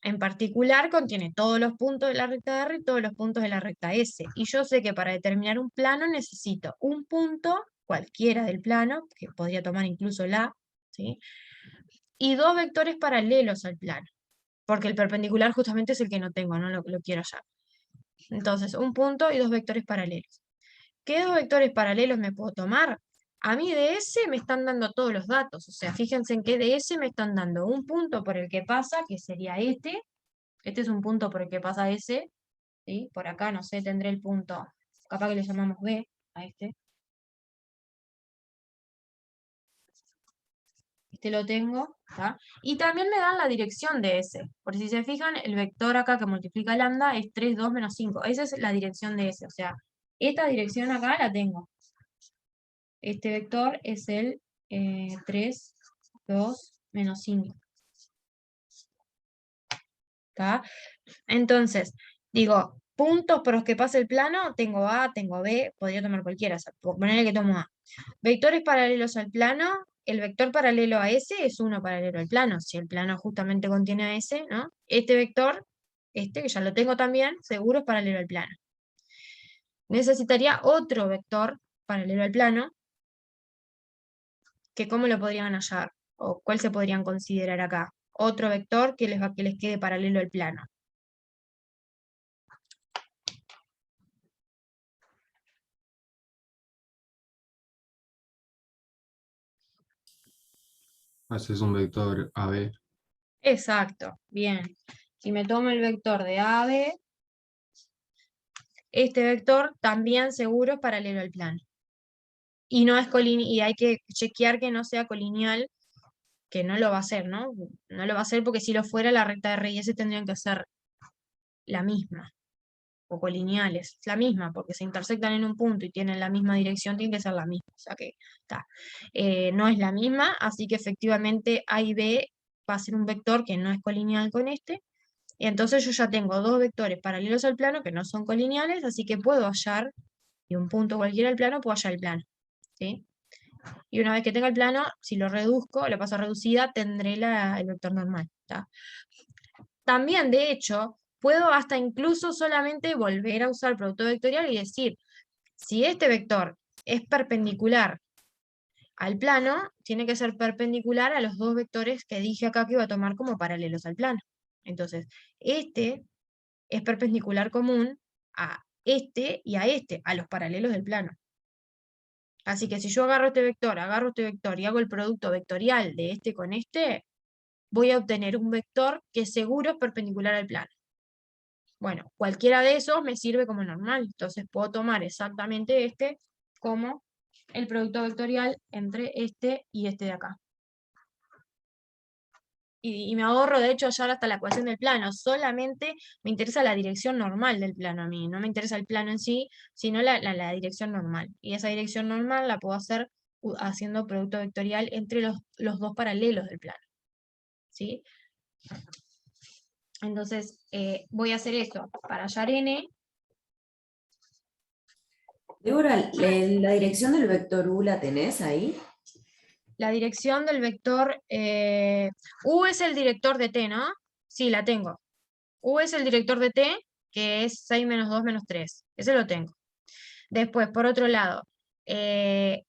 en particular contiene todos los puntos de la recta R y todos los puntos de la recta S. Y yo sé que para determinar un plano necesito un punto, cualquiera del plano, que podría tomar incluso la, ¿sí? Y dos vectores paralelos al plano, porque el perpendicular justamente es el que no tengo, no lo quiero hallar. Entonces, un punto y dos vectores paralelos. ¿Qué dos vectores paralelos me puedo tomar? A mí de S me están dando todos los datos, o sea, fíjense en que de S me están dando un punto por el que pasa, que sería este es un punto por el que pasa S, ¿sí? Por acá, no sé, tendré el punto, capaz que le llamamos B a este. Este lo tengo, ¿tá? Y también me dan la dirección de S. Por si se fijan, el vector acá que multiplica lambda es 3, 2, menos 5. Esa es la dirección de S. O sea, esta dirección acá la tengo. Este vector es el 3, 2, menos 5. ¿Tá? Entonces, digo, puntos por los que pasa el plano, tengo A, tengo B, podría tomar cualquiera, o sea, por ponerle que tomo A. Vectores paralelos al plano, el vector paralelo a S es uno paralelo al plano, si el plano justamente contiene a S, ¿no? Este vector, que ya lo tengo también, seguro es paralelo al plano. Necesitaría otro vector paralelo al plano, que cómo lo podrían hallar, o cuál se podrían considerar acá. Otro vector que les quede paralelo al plano. Haces un vector AB. Exacto, bien. Si me tomo el vector de AB, este vector también seguro es paralelo al plano. Y no es y hay que chequear que no sea colineal, que no lo va a hacer, ¿no? No lo va a hacer porque si lo fuera, la recta R y S tendrían que ser la misma. o colineales, es la misma, porque se intersectan en un punto y tienen la misma dirección, tiene que ser la misma, o sea que está. No es la misma, así que efectivamente A y B va a ser un vector que no es colineal con este, y entonces yo ya tengo dos vectores paralelos al plano que no son colineales, así que puedo hallar, y un punto cualquiera del plano, puedo hallar el plano, ¿sí? Y una vez que tenga el plano, si lo reduzco, lo paso a reducida, tendré el vector normal, ¿tá? También, de hecho, puedo hasta incluso solamente volver a usar producto vectorial y decir, si este vector es perpendicular al plano, tiene que ser perpendicular a los dos vectores que dije acá que iba a tomar como paralelos al plano. Entonces, este es perpendicular común a este y a este, a los paralelos del plano. Así que si yo agarro este vector y hago el producto vectorial de este con este, voy a obtener un vector que seguro es perpendicular al plano. Bueno, cualquiera de esos me sirve como normal, entonces puedo tomar exactamente este como el producto vectorial entre este y este de acá. Y me ahorro, de hecho, hallar hasta la ecuación del plano, solamente me interesa la dirección normal del plano a mí, no me interesa el plano en sí, sino la dirección normal. Y esa dirección normal la puedo hacer haciendo producto vectorial entre los dos paralelos del plano. ¿Sí? Entonces, voy a hacer eso. Para hallar n, Débora, ¿la dirección del vector U la tenés ahí? la dirección del vector, U es el director de t, ¿no? Sí, la tengo. U es el director de t, que es 6 menos 2 menos 3. Ese lo tengo. Después, por otro lado, para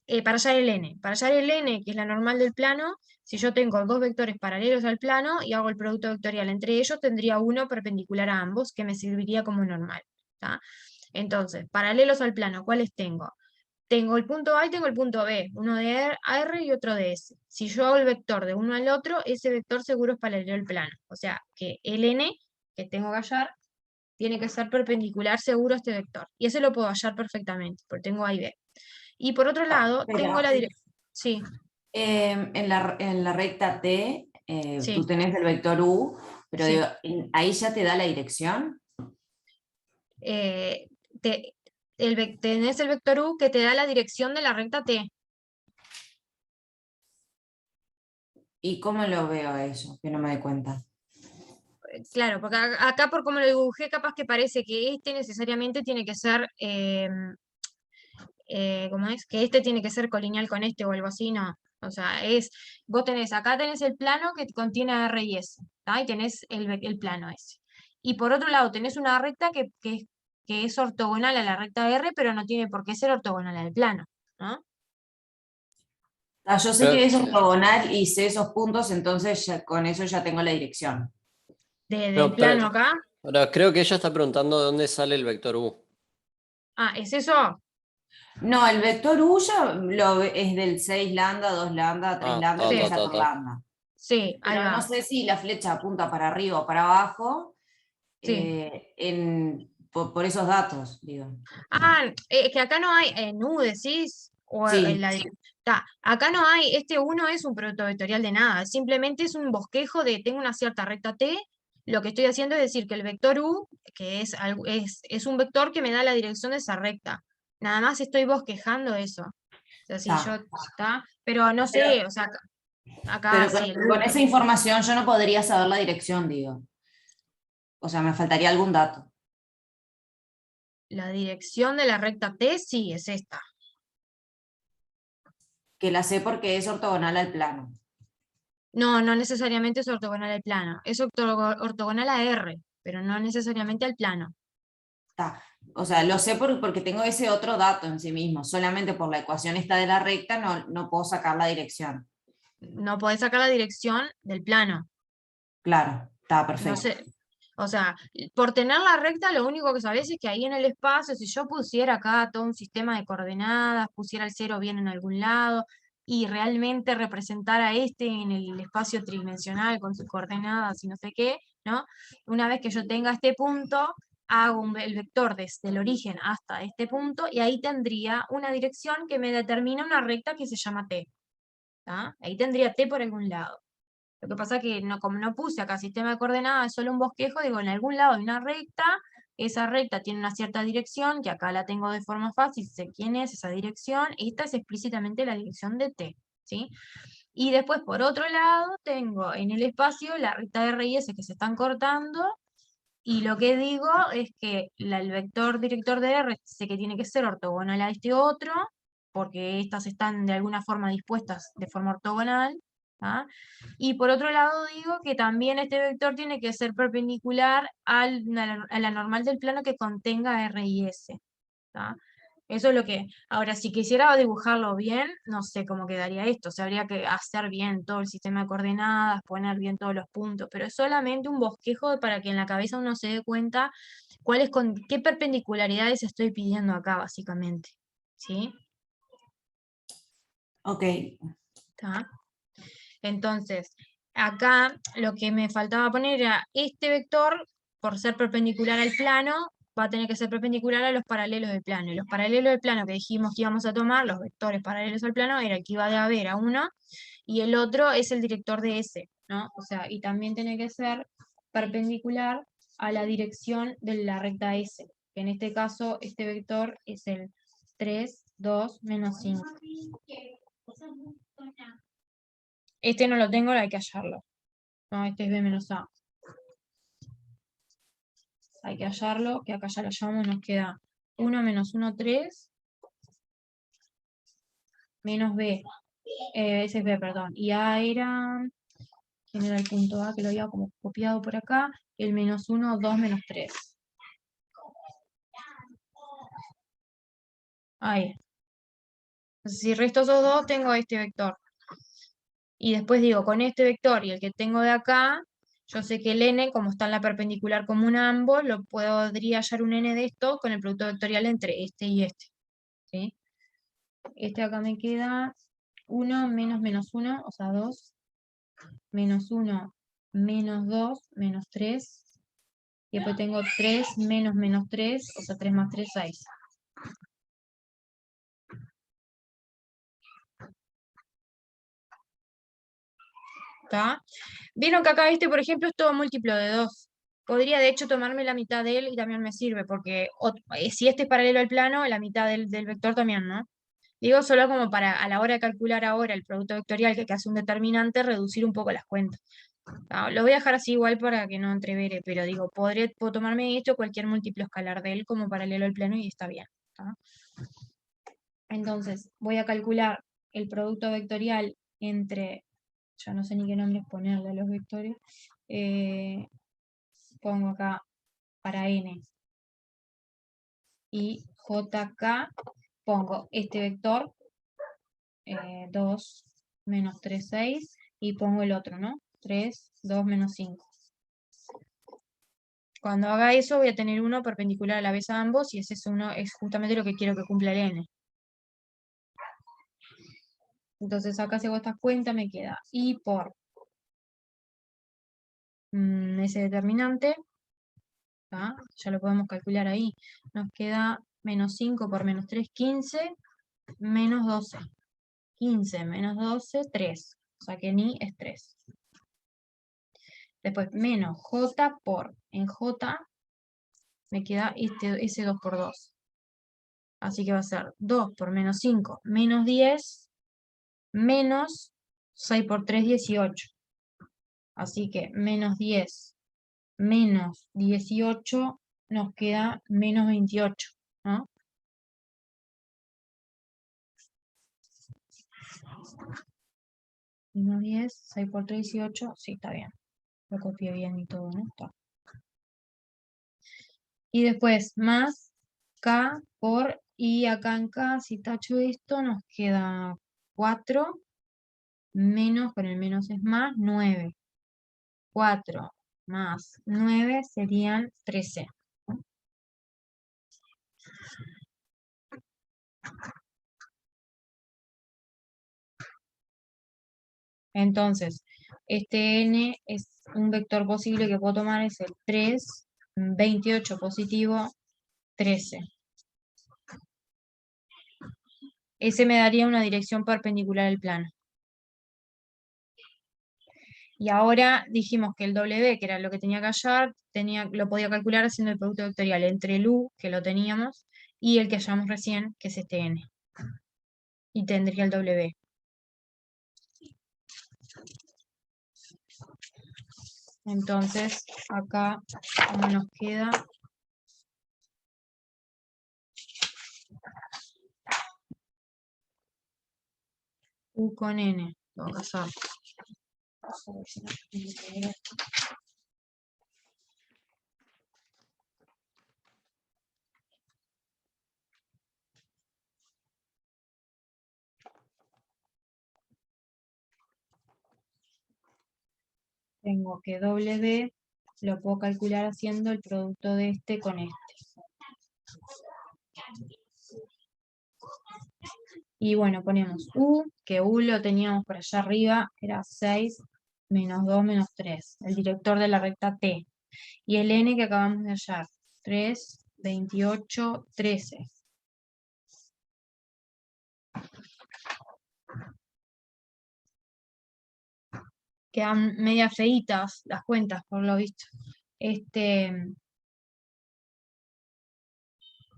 hallar el n. Para hallar el n, que es la normal del plano, si yo tengo dos vectores paralelos al plano y hago el producto vectorial entre ellos, tendría uno perpendicular a ambos, que me serviría como normal. ¿Tá? Entonces, paralelos al plano, ¿cuáles tengo? Tengo el punto A y tengo el punto B, uno de R y otro de S. Si yo hago el vector de uno al otro, ese vector seguro es paralelo al plano. O sea, que el n que tengo que hallar tiene que ser perpendicular seguro a este vector. Y ese lo puedo hallar perfectamente, porque tengo A y B. Y por otro lado, Espera. tengo la dirección. Sí, En la recta T, Sí. tú tenés el vector U, pero Sí. digo, ahí ya te da la dirección. Tenés el vector U que te da la dirección de la recta T. ¿Y cómo lo veo a eso? Que no me doy cuenta. Claro, porque acá por como lo dibujé, capaz que parece que este necesariamente tiene que ser, ¿cómo es? Que este tiene que ser colineal con este o algo así, no. O sea, vos acá tenés el plano que contiene R y S, ¿tá? Y tenés el plano S. Y por otro lado tenés una recta que es ortogonal a la recta R, pero no tiene por qué ser ortogonal al plano, ¿no? Yo sé Pero- que es ortogonal y sé esos puntos, entonces con eso ya tengo la dirección. Del No, plano acá. Ahora, creo que ella está preguntando de dónde sale el vector U. Ah, ¿es eso? No, el vector U es del 6 lambda, 2 lambda, 3 lambda, Sí. empieza por lambda. Sí, ahí Pero va. no sé si la flecha apunta para arriba o para abajo Sí. por esos datos, digo. Ah, que acá no hay en U, decís. O Sí. en acá no hay, este 1 es un producto vectorial de nada, simplemente es un bosquejo de tengo una cierta recta T, lo que estoy haciendo es decir que el vector U, que es un vector que me da la dirección de esa recta. Nada más estoy bosquejando eso. O sea, si yo, pero no sé, o sea, acá Pero sí. con esa información yo no podría saber la dirección, digo. O sea, me faltaría algún dato. La dirección de la recta T sí es esta. Que la sé porque es ortogonal al plano. No, no necesariamente es ortogonal al plano. Es ortogonal a R, pero no necesariamente al plano. O sea, lo sé porque tengo ese otro dato en sí mismo. Solamente por la ecuación esta de la recta no puedo sacar la dirección. No podés sacar la dirección del plano. Claro, está No perfecto. sé. O sea, por tener la recta, lo único que sabés es que ahí en el espacio, si yo pusiera acá todo un sistema de coordenadas, pusiera el 0 bien en algún lado, y realmente representara este en el espacio tridimensional con sus coordenadas y no sé qué, ¿no? Una vez que yo tenga este punto, hago el vector desde el origen hasta este punto, y ahí tendría una dirección que me determina una recta que se llama T. ¿Tá? Ahí tendría T por algún lado. Lo que pasa es que como no puse acá sistema de coordenadas, es solo un bosquejo, digo, en algún lado hay una recta, esa recta tiene una cierta dirección, que acá la tengo de forma fácil, sé quién es esa dirección, esta es explícitamente la dirección de T, ¿sí? Y después, por otro lado, tengo en el espacio la recta de R y S que se están cortando, y lo que digo es que el vector director de R sé que tiene que ser ortogonal a este otro, porque estas están de alguna forma dispuestas de forma ortogonal, ¿ah? Y por otro lado digo que también este vector tiene que ser perpendicular a la normal del plano que contenga R y S, ¿tá? Eso es lo que... Ahora, si quisiera dibujarlo bien, no sé cómo quedaría esto. O sea, habría que hacer bien todo el sistema de coordenadas, poner bien todos los puntos, pero es solamente un bosquejo para que en la cabeza uno se dé cuenta qué perpendicularidades estoy pidiendo acá, básicamente. ¿Sí? Ok. ¿Tá? Entonces, acá lo que me faltaba poner era este vector, por ser perpendicular al plano, va a tener que ser perpendicular a los paralelos del plano. Y los paralelos del plano que dijimos que íbamos a tomar, los vectores paralelos al plano, era el que iba de haber a 1, y el otro es el director de S, ¿no? O sea, y también tiene que ser perpendicular a la dirección de la recta S, que en este caso, este vector es el 3, 2, menos 5. Este no lo tengo, hay que hallarlo. No, este es B menos A. Hay que hallarlo, que acá ya lo hallamos, nos queda 1 menos 1, 3, menos B. Ese es B, perdón. Y A era... ¿Quién era el punto A? Que lo había como copiado por acá. El menos 1, 2, menos 3. Ahí. Entonces, si resto esos dos, tengo este vector. Y después digo, con este vector y el que tengo de acá, yo sé que el n, como está en la perpendicular común a ambos, podría hallar un n de esto con el producto vectorial entre este y este. ¿Sí? Este acá me queda 1 menos menos 1, o sea 2, menos 1, menos 2, menos 3, y después tengo 3 menos menos 3, o sea 3 más 3, 6. ¿Está? Vieron que acá este, por ejemplo, es todo múltiplo de 2. Podría de hecho tomarme la mitad de él y también me sirve, porque si este es paralelo al plano, la mitad del vector también, ¿no? Digo solo como para, a la hora de calcular ahora el producto vectorial que hace un determinante, reducir un poco las cuentas. Lo voy a dejar así igual para que no entrevere, pero digo, puedo tomarme esto, cualquier múltiplo escalar de él como paralelo al plano y está bien. ¿Tá? Entonces, voy a calcular el producto vectorial entre, ya no sé ni qué nombres ponerle a los vectores, pongo acá para n y jk, pongo este vector 2 menos 3, 6 y pongo el otro, ¿no? 3, 2 menos 5. Cuando haga eso voy a tener uno perpendicular a la vez a ambos y ese es uno, es justamente lo que quiero que cumpla el n. Entonces acá si hago esta cuenta me queda i por ese determinante, ¿tá? Ya lo podemos calcular ahí, nos queda menos 5 por menos 3, 15, menos 12. 15 menos 12, 3. O sea que ni es 3. Después menos j por, en j me queda ese 2 por 2. Así que va a ser 2 por menos 5, menos 10, menos 6 por 3, 18. Así que menos 10, menos 18, nos queda menos 28, ¿no? Menos 10, 6 por 3, 18, sí, está bien. Lo copié bien y todo, ¿no? Está. Y después más k por, y acá en k, si tacho esto, nos queda 4, menos, con el menos es más, 9. 4 más 9 serían 13. ¿No? Entonces, este n es un vector posible que puedo tomar, es el 3, 28 positivo, 13. Ese me daría una dirección perpendicular al plano. Y ahora dijimos que el W, que era lo que tenía que hallar, lo podía calcular haciendo el producto vectorial entre el U, que lo teníamos, y el que hallamos recién, que es este N. Y tendría el W. Entonces, acá, ¿cómo nos queda? U con N. Lo voy a casar. Tengo que W lo puedo calcular haciendo el producto de este con este. Y bueno, ponemos U, que U lo teníamos por allá arriba, era 6 menos 2 menos 3, el director de la recta T. Y el N que acabamos de hallar, 3, 28, 13. Quedan media feitas las cuentas, por lo visto.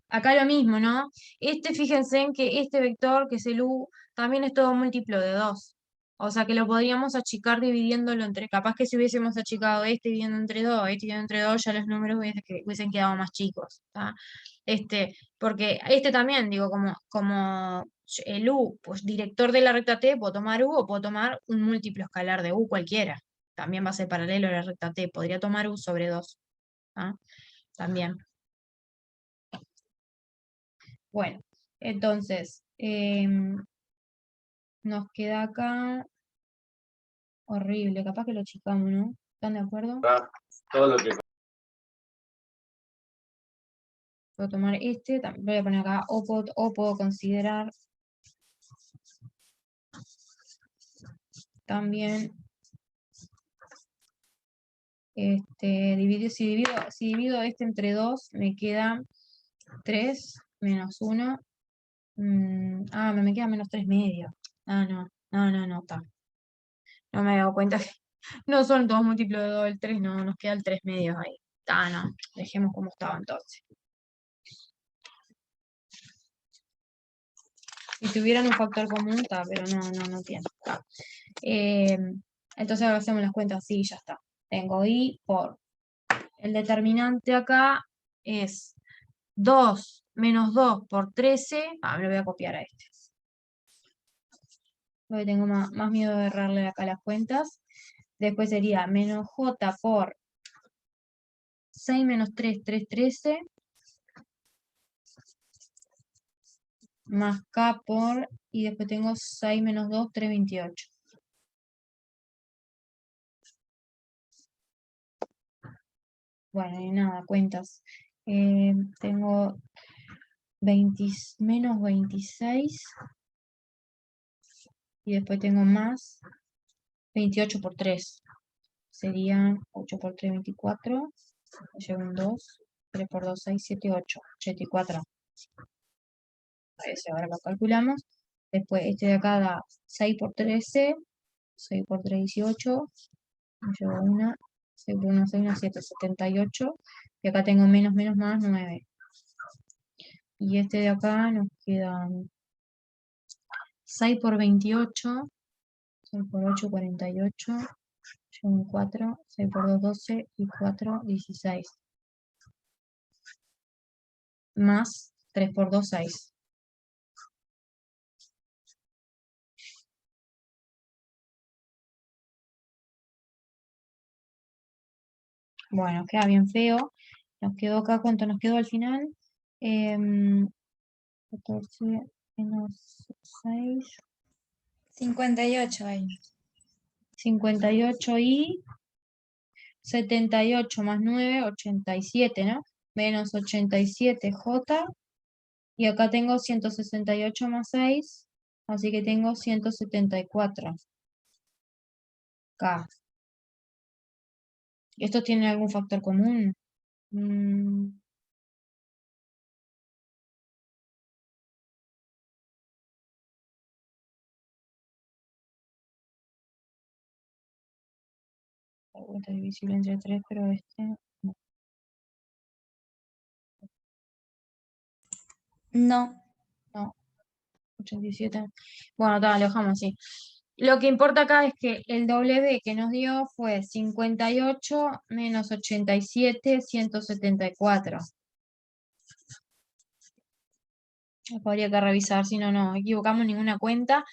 Acá lo mismo, ¿no? Fíjense en que este vector, que es el U, también es todo múltiplo de 2. O sea que lo podríamos achicar dividiéndolo entre, capaz que si hubiésemos achicado este dividiendo entre 2, este dividiendo entre 2, ya los números hubiesen quedado más chicos. ¿Tá? Porque también, digo, como el U, pues director de la recta T, puedo tomar U o puedo tomar un múltiplo escalar de U cualquiera. También va a ser paralelo a la recta T. Podría tomar U sobre 2. ¿tá? También. Bueno, entonces, nos queda acá horrible, capaz que lo achicamos, ¿no? ¿Están de acuerdo? Todo lo que Puedo tomar también voy a poner acá, o puedo considerar también, si divido este entre 2, me queda 3 menos 1, me queda menos 3 medio. No, está. No me he dado cuenta que no son todos múltiplos de 2 el 3, no, nos queda el 3 medios ahí. No, dejemos como estaba entonces. Si tuvieran un factor común, está, pero no tiene. Entonces ahora hacemos las cuentas así, ya está. Tengo I por el determinante acá es 2 menos 2 por 13. Me lo voy a copiar a este. Porque tengo más miedo de errarle acá las cuentas. Después sería menos J por 6 menos 3, 3, 13. Más K por, y después tengo 6 menos 2, 3, 28. Bueno, y nada, cuentas. Tengo menos 26. Y después tengo más 28 por 3. Serían 8 por 3, 24. Llevo un 2. 3 por 2, 6, 7, 8. 84. Eso, ahora lo calculamos. Después de acá da 6 por 13. 6 por 3, 18. Llevo una. 6 por 1, 6, 1, 7, 78. Y acá tengo menos, menos, más, 9. Y de acá nos quedan 6 por 28. 6 por 8, 48. Llevo un 4. 6 por 2, 12. Y 4, 16. Más 3 por 2, 6. Bueno, queda bien feo. Nos quedó acá, ¿cuánto nos quedó al final? 14 menos 6. 58 ahí. 58 y 78 más 9, 87, ¿no? Menos 87 J. Y acá tengo 168 más 6. Así que tengo 174 K. ¿Esto tiene algún factor común? La vuelta es divisible entre 3, pero este... No. No, 87. Bueno, lo dejamos así. Lo que importa acá es que el W que nos dio fue 58 menos 87, 174. Habría que revisar si no nos equivocamos en ninguna cuenta,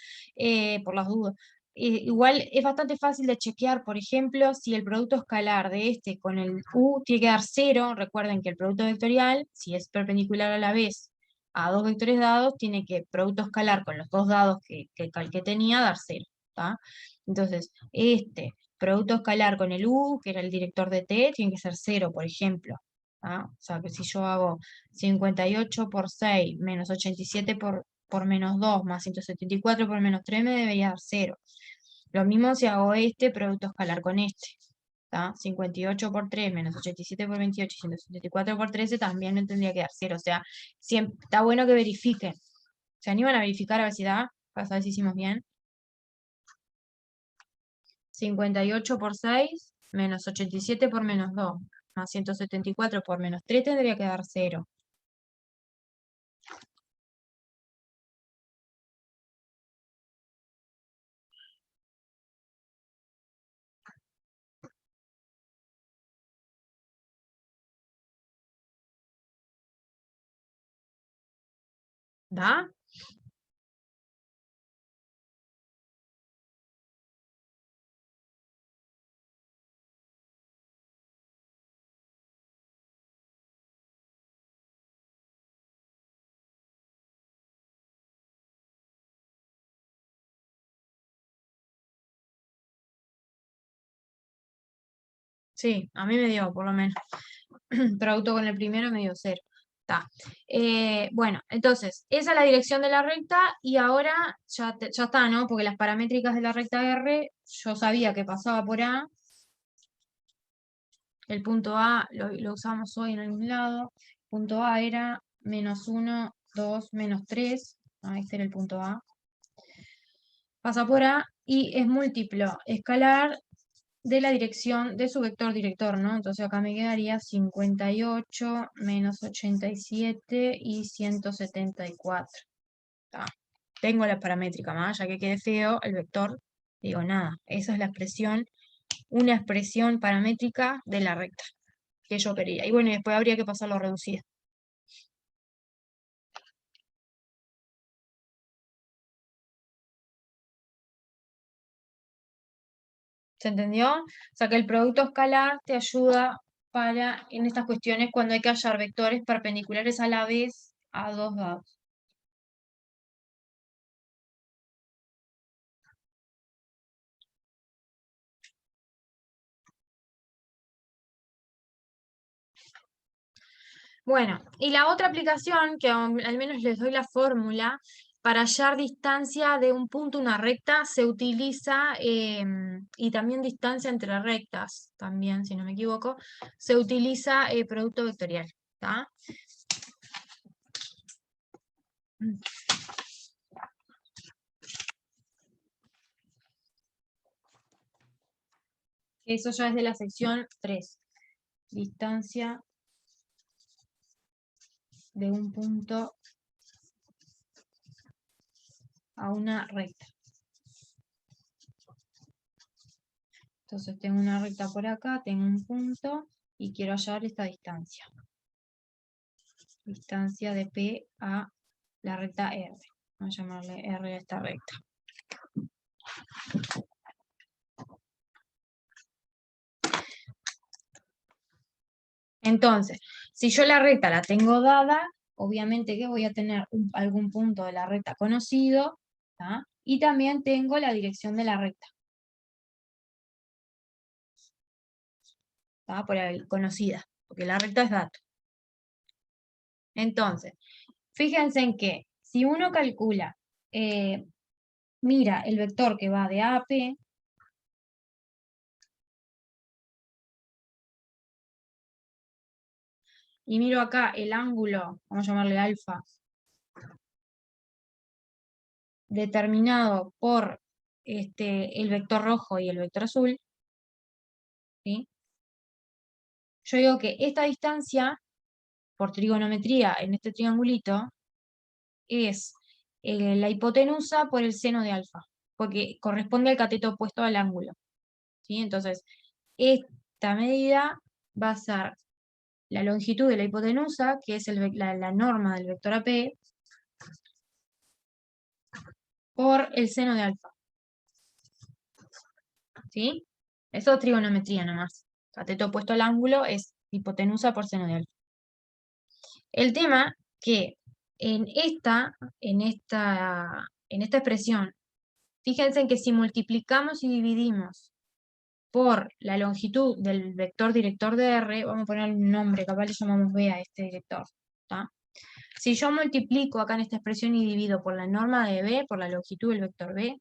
por las dudas. Igual es bastante fácil de chequear, por ejemplo, si el producto escalar de este con el U tiene que dar 0. Recuerden que el producto vectorial, si es perpendicular a la vez a dos vectores dados, tiene que producto escalar con los dos dados que tenía dar 0. ¿Tá? Entonces, este producto escalar con el U, que era el director de T, tiene que ser 0, por ejemplo. ¿Tá? O sea, que si yo hago 58 por 6 menos 87 por menos 2 más 174 por menos 3 me debería dar 0. Lo mismo si hago este producto escalar con este. ¿Tá? 58 por 3 menos 87 por 28 y 174 por 13 también me tendría que dar 0. O sea, siempre, está bueno que verifiquen. ¿Se animan a verificar a ver si da? Para saber si hicimos bien. 58 por 6 menos 87 por menos 2 más 174 por menos 3 tendría que dar 0. ¿Da? Sí, a mí me dio, por lo menos. Producto con el primero me dio 0. Está. Bueno, entonces, esa es la dirección de la recta y ahora ya está, ¿no? Porque las paramétricas de la recta R, yo sabía que pasaba por A. El punto A lo usamos hoy en algún lado. Punto A era menos 1, 2, menos 3. Este era el punto A. Pasa por A y es múltiplo escalar de la dirección de su vector director, ¿no? Entonces acá me quedaría 58 menos 87 y 174. Tá. Tengo la paramétrica más, ya que quede feo el vector, digo nada, esa es la expresión, una expresión paramétrica de la recta que yo quería. Y bueno, y después habría que pasarlo a reducir. ¿Se entendió? O sea que el producto escalar te ayuda para, en estas cuestiones, cuando hay que hallar vectores perpendiculares a la vez a dos dados. Bueno, y la otra aplicación, que al menos les doy la fórmula, para hallar distancia de un punto a una recta se utiliza, y también distancia entre rectas, también, si no me equivoco, se utiliza producto vectorial. ¿Tá? Eso ya es de la sección 3. Distancia de un punto a una recta. Entonces tengo una recta por acá, tengo un punto y quiero hallar esta distancia. Distancia de P a la recta R. Vamos a llamarle R a esta recta. Entonces, si yo la recta la tengo dada, obviamente que voy a tener algún punto de la recta conocido, ¿tá? Y también tengo la dirección de la recta. ¿Tá? Por ahí, conocida, porque la recta es dato. Entonces, fíjense en que si uno calcula, mira el vector que va de A a P, y miro acá el ángulo, vamos a llamarle alfa, determinado por el vector rojo y el vector azul, ¿sí? Yo digo que esta distancia, por trigonometría, en este triangulito, es la hipotenusa por el seno de alfa, porque corresponde al cateto opuesto al ángulo, ¿sí? Entonces, esta medida va a ser la longitud de la hipotenusa, que es la norma del vector AP, por el seno de alfa, ¿sí? Eso es trigonometría nomás. Cateto opuesto al ángulo es hipotenusa por seno de alfa. El tema que en esta expresión, fíjense en que si multiplicamos y dividimos por la longitud del vector director de R, vamos a poner un nombre, capaz le llamamos B a este director, ¿tá? Si yo multiplico acá en esta expresión y divido por la norma de B, por la longitud del vector B,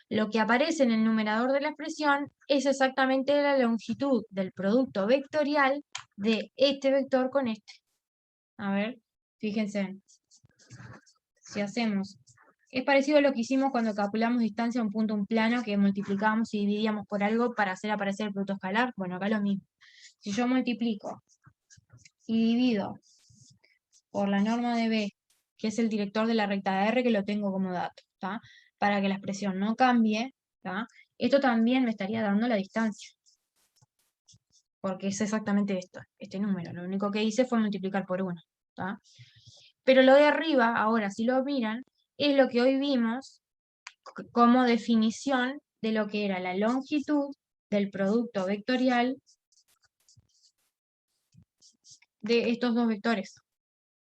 lo que aparece en el numerador de la expresión es exactamente la longitud del producto vectorial de este vector con este. A ver, fíjense, si hacemos, es parecido a lo que hicimos cuando calculamos distancia a un punto, un plano, que multiplicábamos y dividíamos por algo para hacer aparecer el producto escalar. Bueno, acá lo mismo. Si yo multiplico y divido por la norma de B, que es el director de la recta de R, que lo tengo como dato, ¿tá? Para que la expresión no cambie, ¿tá? Esto también me estaría dando la distancia, porque es exactamente esto, este número. Lo único que hice fue multiplicar por 1, ¿tá? Pero lo de arriba, ahora si lo miran, es lo que hoy vimos como definición de lo que era la longitud del producto vectorial de estos dos vectores.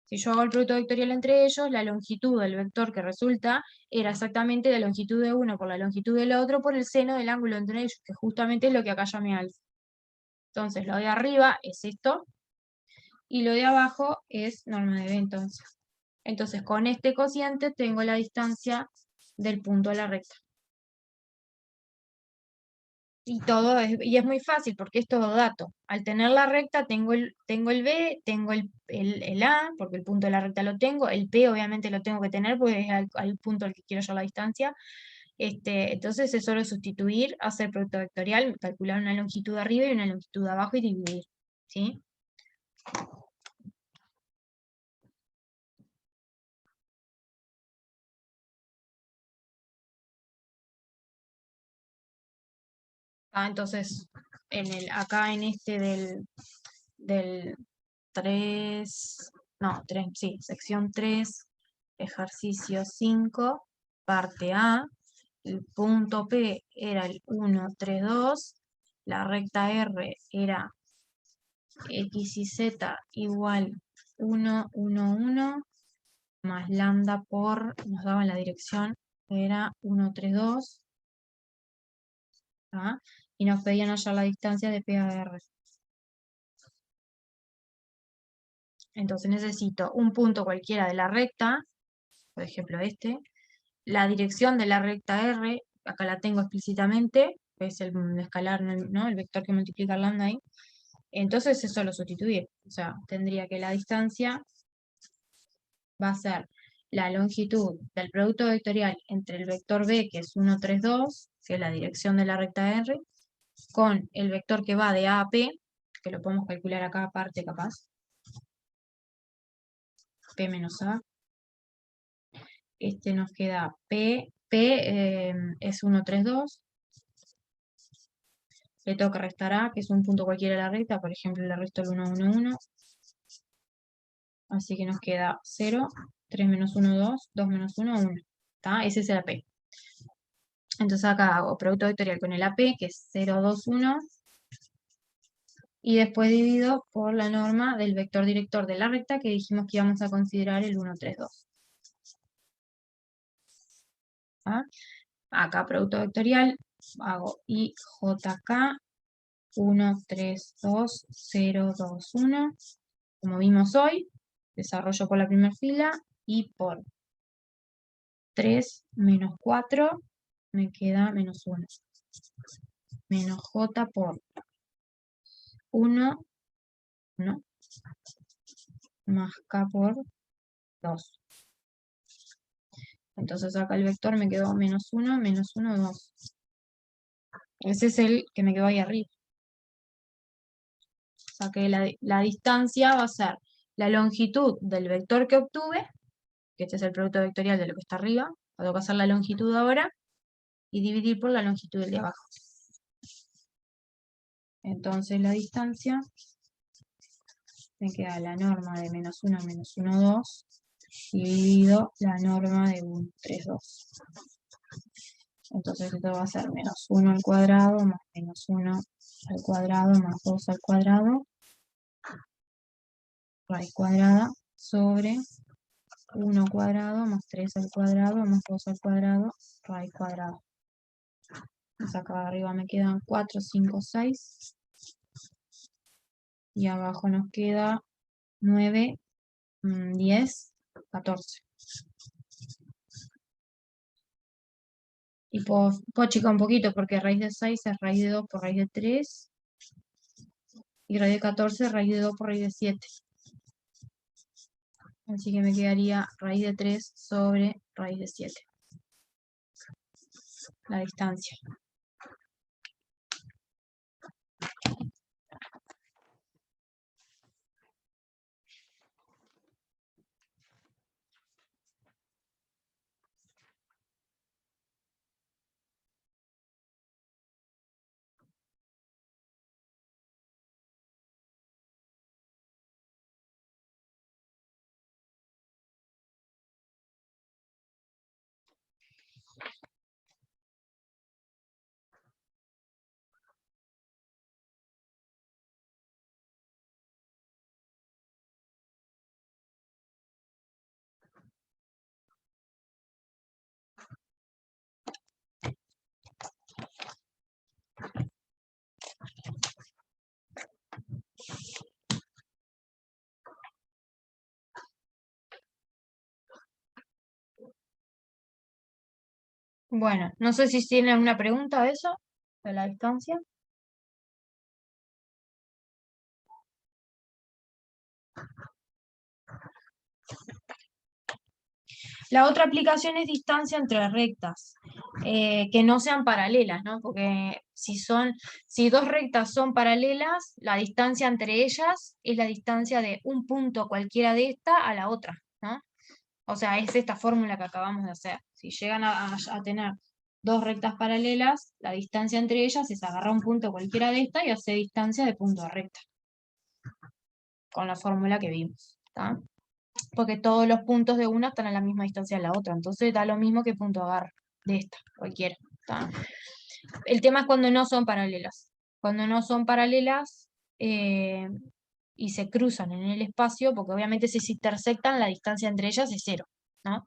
Si yo hago el producto vectorial entre ellos, la longitud del vector que resulta era exactamente la longitud de uno por la longitud del otro por el seno del ángulo entre ellos, que justamente es lo que acá llamé alfa. Entonces lo de arriba es esto, y lo de abajo es norma de B entonces. Entonces con este cociente tengo la distancia del punto a la recta. Y es muy fácil porque es todo dato. Al tener la recta tengo el B, tengo el A, porque el punto de la recta lo tengo, el P obviamente lo tengo que tener porque es al punto al que quiero yo la distancia. Entonces es solo sustituir, hacer producto vectorial, calcular una longitud arriba y una longitud abajo y dividir, ¿sí? Entonces, acá en este del 3, no, 3, sí, sección 3, ejercicio 5, parte A, el punto P era el 1, 3, 2, la recta R era X y Z igual 1, 1, 1, más lambda por, nos daban la dirección, era 1, 3, 2, ¿tá? Y nos pedían hallar la distancia de P a R. Entonces necesito un punto cualquiera de la recta, por ejemplo este, la dirección de la recta R, acá la tengo explícitamente, es el escalar, ¿no? El vector que multiplica el lambda ahí. Entonces es solo sustituir, o sea, tendría que la distancia va a ser la longitud del producto vectorial entre el vector B, que es 1, 3, 2, que es la dirección de la recta R, con el vector que va de A a P, que lo podemos calcular acá aparte capaz, P menos A. Nos queda P es 1, 3, 2. Le tengo que restar A, que es un punto cualquiera de la recta, por ejemplo le resto el 1, 1, 1. Así que nos queda 0, 3 menos 1, 2, 2 menos 1, 1. ¿Tá? Ese es el AP. Entonces acá hago producto vectorial con el AP, que es 0, 2, 1. Y después divido por la norma del vector director de la recta, que dijimos que íbamos a considerar el 1, 3, 2. ¿Tá? Acá producto vectorial, hago IJK 1, 3, 2, 0, 2, 1. Como vimos hoy, desarrollo por la primera fila y por 3 menos 4 me queda menos 1. Menos J por 1, ¿no? Más K por 2. Entonces acá el vector me quedó menos 1, 2. Ese es el que me quedó ahí arriba. saqué la distancia, va a ser la longitud del vector que obtuve, que este es el producto vectorial de lo que está arriba, tengo que hacer la longitud ahora, y dividir por la longitud del de abajo. Entonces la distancia me queda la norma de -1, -1, 2, dividido la norma de 1, 3, 2. Entonces esto va a ser -1 al cuadrado más -1 al cuadrado más 2 al cuadrado, raíz cuadrada, sobre 1 cuadrado más 3 al cuadrado más 2 al cuadrado, raíz cuadrada. Entonces acá arriba me quedan 4, 5, 6. Y abajo nos queda 9, 10, 14. Y puedo achicar un poquito porque raíz de 6 es raíz de 2 por raíz de 3. Y raíz de 14 es raíz de 2 por raíz de 7. Así que me quedaría raíz de 3 sobre raíz de 7. La distancia. Bueno, no sé si tienen alguna pregunta de eso, de la distancia. La otra aplicación es distancia entre rectas, que no sean paralelas, ¿no? Porque si dos rectas son paralelas, la distancia entre ellas es la distancia de un punto cualquiera de esta a la otra, ¿no? O sea, es esta fórmula que acabamos de hacer. Si llegan a tener dos rectas paralelas, la distancia entre ellas es agarrar un punto cualquiera de esta y hacer distancia de punto a recta. Con la fórmula que vimos, ¿tá? Porque todos los puntos de una están a la misma distancia de la otra, entonces da lo mismo que punto agarre de esta, cualquiera, ¿tá? El tema es cuando no son paralelas. Cuando no son paralelas y se cruzan en el espacio, porque obviamente si se intersectan, la distancia entre ellas es 0, ¿no?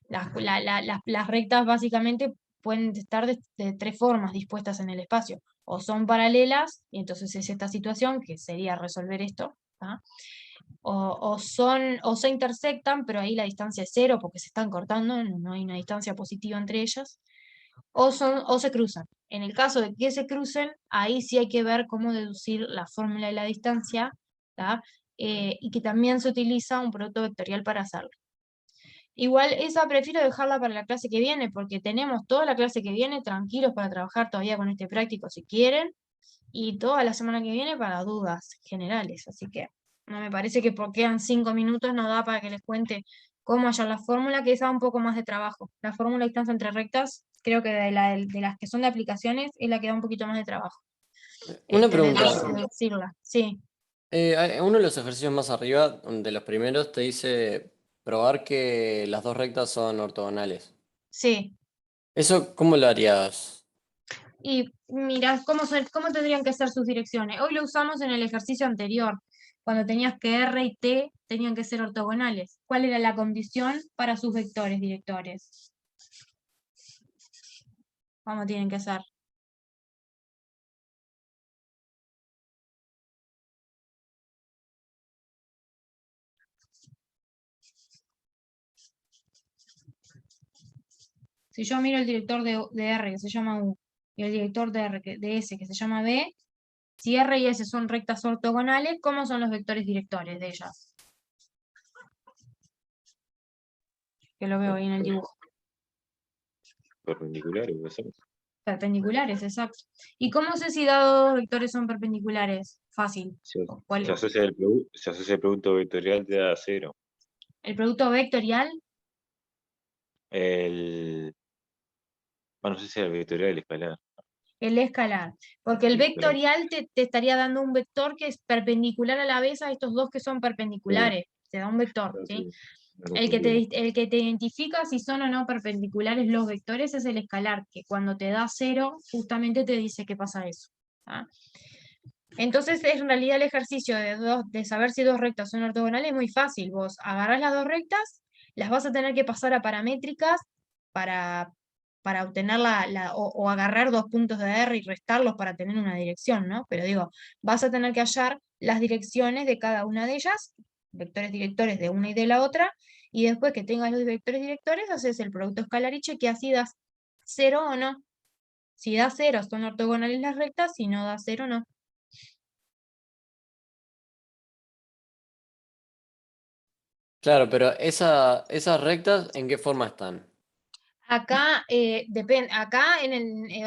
Las rectas básicamente pueden estar de 3 formas dispuestas en el espacio. O son paralelas, y entonces es esta situación, que sería resolver esto, ¿tá? O se intersectan, pero ahí la distancia es 0 porque se están cortando, no hay una distancia positiva entre ellas, o se cruzan. En el caso de que se crucen, ahí sí hay que ver cómo deducir la fórmula de la distancia, ¿tá? Y que también se utiliza un producto vectorial para hacerlo. Igual esa prefiero dejarla para la clase que viene, porque tenemos toda la clase que viene tranquilos para trabajar todavía con este práctico si quieren, y toda la semana que viene para dudas generales, así que no me parece que porque quedan 5 minutos no da para que les cuente cómo hallar la fórmula, que esa da un poco más de trabajo. La fórmula de distancia entre rectas, creo que de las que son de aplicaciones, es la que da un poquito más de trabajo. Una De pregunta. deducirla, sí. Uno de los ejercicios más arriba, de los primeros, te dice probar que las dos rectas son ortogonales. Sí. ¿Eso cómo lo harías? Y mira, ¿cómo tendrían que ser sus direcciones? Hoy lo usamos en el ejercicio anterior, cuando tenías que R y T tenían que ser ortogonales. ¿Cuál era la condición para sus vectores directores? ¿Cómo tienen que ser? Si yo miro el director de R que se llama U y el director de S que se llama B, si R y S son rectas ortogonales, ¿cómo son los vectores directores de ellas? Que lo veo ahí en el dibujo. Perpendiculares, ¿qué hacemos? Perpendiculares, exacto. ¿Y cómo sé si dados dos vectores son perpendiculares? Fácil. Se, ¿Cuál se es? asocia se asocia el producto vectorial, te da 0. El producto vectorial, El, bueno, no sé si el vectorial o el escalar. el escalar. Porque el El escalar. vectorial te estaría dando un vector que es perpendicular a la vez a estos dos que son perpendiculares. Te da un vector, ¿sí? El que te identifica si son o no perpendiculares los vectores es el escalar, que cuando te da 0, justamente te dice que pasa eso. ¿Ah? Entonces, en realidad el ejercicio de saber si dos rectas son ortogonales es muy fácil. Vos agarrás las dos rectas, las vas a tener que pasar a paramétricas para, obtener o agarrar dos puntos de R y restarlos para tener una dirección, ¿no? Pero digo, vas a tener que hallar las direcciones de cada una de ellas, vectores directores de una y de la otra, y después que tengas los vectores directores, haces el producto escalar y chequeas si das 0 o no. Si da 0 son ortogonales las rectas, si no da 0 no. Claro, pero esas rectas, ¿en qué forma están? Acá depende, acá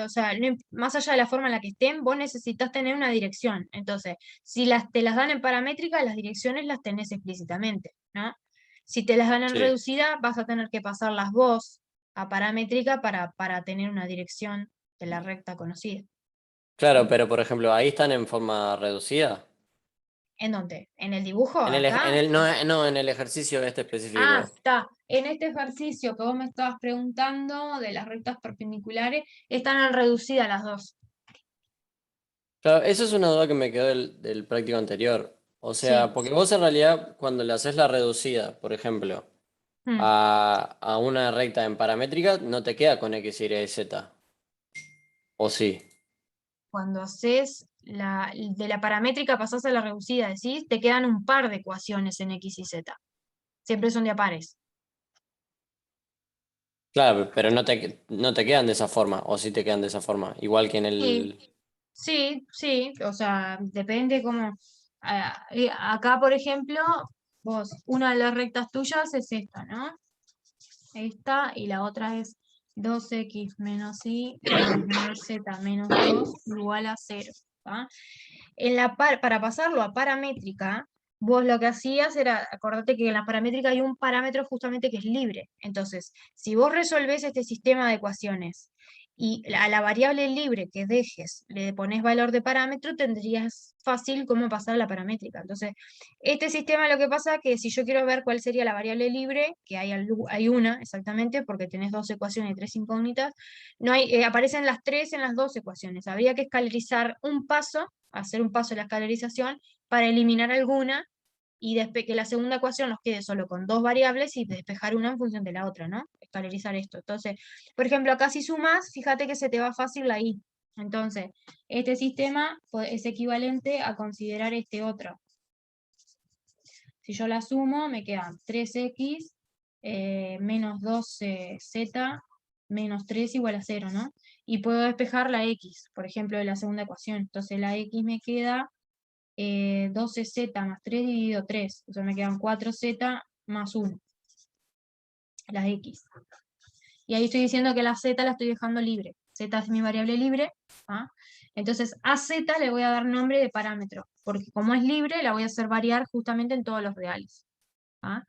o sea, más allá de la forma en la que estén, vos necesitas tener una dirección. Entonces, si te las dan en paramétrica, las direcciones las tenés explícitamente, ¿no? Si te las dan en Sí. reducida, vas a tener que pasarlas vos a paramétrica para tener una dirección de la recta conocida. Claro, pero por ejemplo, ahí están en forma reducida. ¿En dónde? ¿En el dibujo? En ¿Acá? no, en el ejercicio este Ah, específico. está. En este ejercicio que vos me estabas preguntando de las rectas perpendiculares, están en reducida las dos. Claro, esa es una duda que me quedó del práctico anterior. O sea, Sí. porque vos en realidad cuando le haces la reducida, por ejemplo, Mm. a una recta en paramétrica, no te queda con X, Y, Z. ¿O sí? Cuando haces de la paramétrica pasás a la reducida, decís, te quedan un par de ecuaciones en X y Z. Siempre son de a pares. Claro, pero no te quedan de esa forma, o sí te quedan de esa forma. Igual que en Sí, el. sí, o sea, depende cómo. Acá, por ejemplo, vos, una de las rectas tuyas es esta, ¿no? Esta, y la otra es 2x menos y menos 9z menos 2 igual a 0. ¿tá? Para pasarlo a paramétrica, vos lo que hacías era, acordate que en la paramétrica hay un parámetro justamente que es libre. Entonces, si vos resolvés este sistema de ecuaciones y a la variable libre que dejes le pones valor de parámetro, tendrías fácil cómo pasar a la paramétrica. Entonces, este sistema lo que pasa es que si yo quiero ver cuál sería la variable libre, que hay una exactamente, porque tenés dos ecuaciones y tres incógnitas, no hay, aparecen las tres en las dos ecuaciones. Habría que escalarizar un paso, hacer un paso de la escalarización, para eliminar alguna y que la segunda ecuación nos quede solo con dos variables y despejar una en función de la otra, ¿no? Escalarizar esto. Entonces, por ejemplo, acá si sumas, fíjate que se te va fácil la i. Entonces, este sistema es equivalente a considerar este otro. Si yo la sumo, me quedan 3x menos 12z menos 3 igual a 0, ¿no? Y puedo despejar la x, por ejemplo, de la segunda ecuación. Entonces la x me queda 12z más 3 dividido 3, o sea, me quedan 4z más 1, las x. Y ahí estoy diciendo que la z la estoy dejando libre. Z es mi variable libre. ¿ah? Entonces a z le voy a dar nombre de parámetro, porque como es libre, la voy a hacer variar justamente en todos los reales. ¿ah?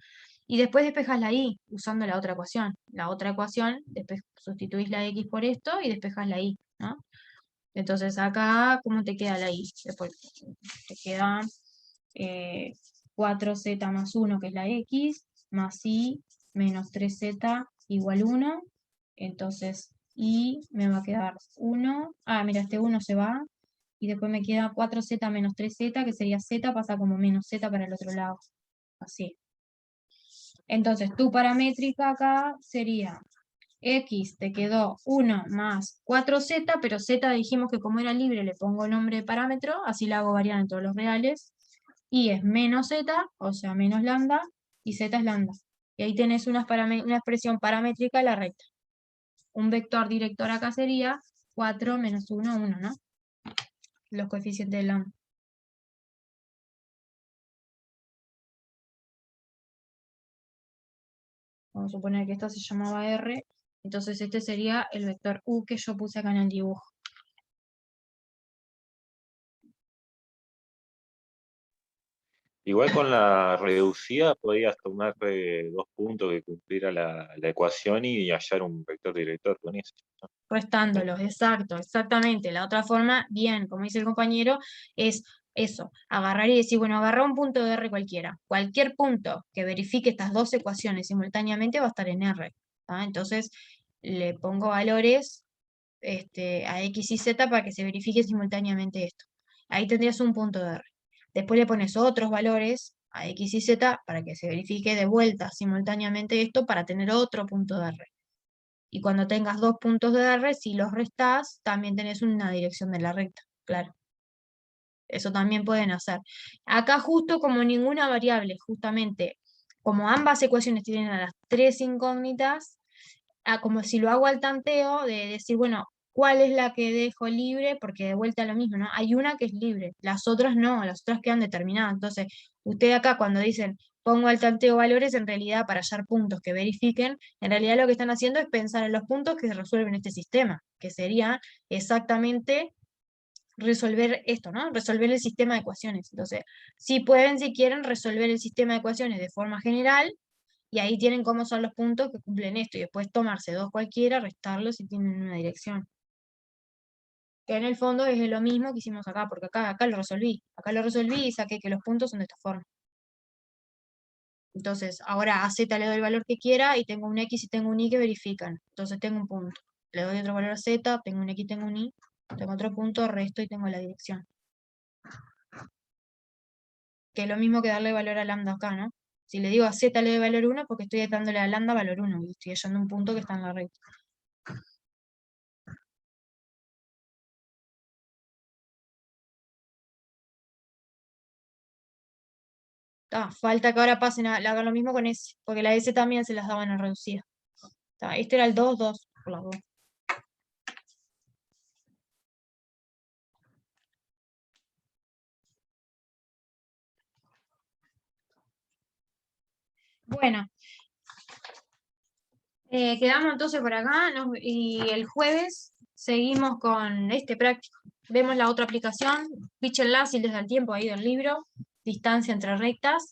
Y después despejas la y usando la otra ecuación. La otra ecuación, después sustituís la x por esto y despejas la y. ¿no? Entonces acá, ¿cómo te queda la y? Después te queda 4z más 1, que es la x, más y menos 3z igual 1. Entonces y me va a quedar 1. Ah, mira, este 1 se va. Y después me queda 4z menos 3z, que sería z, pasa como menos z para el otro lado. Así. Entonces, tu paramétrica acá sería x te quedó 1 más 4z, pero z dijimos que como era libre le pongo nombre de parámetro, así la hago variar en todos los reales. Y es menos z, o sea, menos lambda, y z es lambda. Y ahí tenés una expresión paramétrica de la recta. Un vector director acá sería 4 menos 1, 1, ¿no? Los coeficientes de lambda. Vamos a suponer que esta se llamaba R Entonces este sería el vector U que yo puse acá en el dibujo. Igual con la reducida podías tomar dos puntos que cumpliera la ecuación y hallar un vector director con eso. Restándolos, exacto, exactamente. La otra forma, bien, como dice el compañero, es eso, agarrar y decir, bueno, agarra un punto de R cualquiera. Cualquier punto que verifique estas dos ecuaciones simultáneamente va a estar en R. ¿tá? Entonces, le pongo valores a X y Z para que se verifique simultáneamente esto. Ahí tendrías un punto de R. Después le pones otros valores a X y Z para que se verifique de vuelta simultáneamente esto para tener otro punto de R. Y cuando tengas dos puntos de R, si los restás, también tenés una dirección de la recta, claro. Eso también pueden hacer. Acá justo como ninguna variable, justamente, como ambas ecuaciones tienen a las tres incógnitas, como si lo hago al tanteo, de decir, bueno, ¿cuál es la que dejo libre? Porque de vuelta lo mismo, ¿no? Hay una que es libre, las otras no, las otras quedan determinadas. Entonces, ustedes acá cuando dicen, pongo al tanteo valores, en realidad para hallar puntos que verifiquen, en realidad lo que están haciendo es pensar en los puntos que se resuelven este sistema, que sería exactamente resolver esto, ¿no? Resolver el sistema de ecuaciones. Entonces, si pueden, si quieren, resolver el sistema de ecuaciones de forma general, y ahí tienen cómo son los puntos que cumplen esto, y después tomarse dos cualquiera, restarlos y tienen una dirección. Que en el fondo es lo mismo que hicimos acá, porque acá lo resolví. Acá lo resolví y saqué que los puntos son de esta forma. Entonces, ahora a Z le doy el valor que quiera, y tengo un X y tengo un Y que verifican. Entonces tengo un punto. Le doy otro valor a Z, tengo un X y tengo un Y, tengo otro punto, resto y tengo la dirección. Que es lo mismo que darle valor a lambda acá, ¿no? Si le digo a Z le doy valor 1, porque estoy dándole a lambda valor 1, y estoy hallando un punto que está en la recta. Falta que ahora pasen a hagan lo mismo con S, porque la S también se las daban en reducida. Este era el 2, 2, por las dos. Bueno, quedamos entonces por acá, y el jueves seguimos con este práctico. Vemos la otra aplicación, Picture-Last, y les da el tiempo ahí del libro, distancia entre rectas.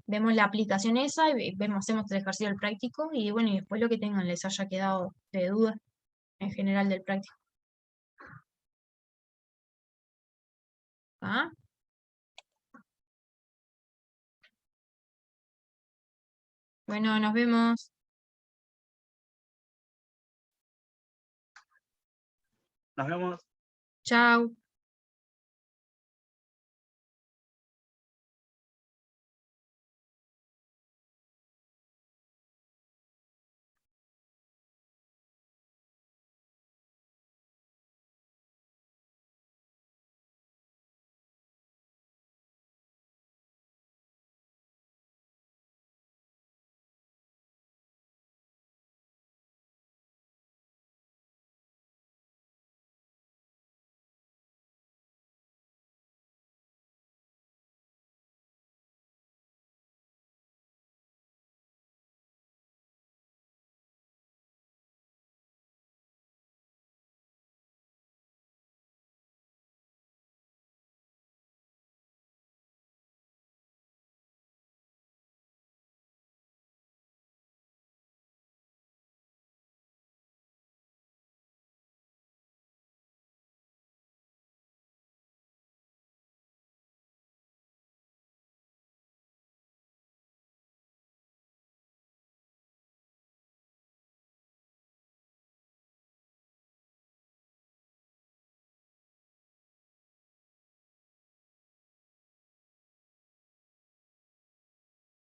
Vemos la aplicación esa y hacemos el ejercicio del práctico, y bueno, y después lo que tengan les haya quedado de duda en general del práctico. ¿Ah? Bueno, nos vemos. Nos vemos. Chao.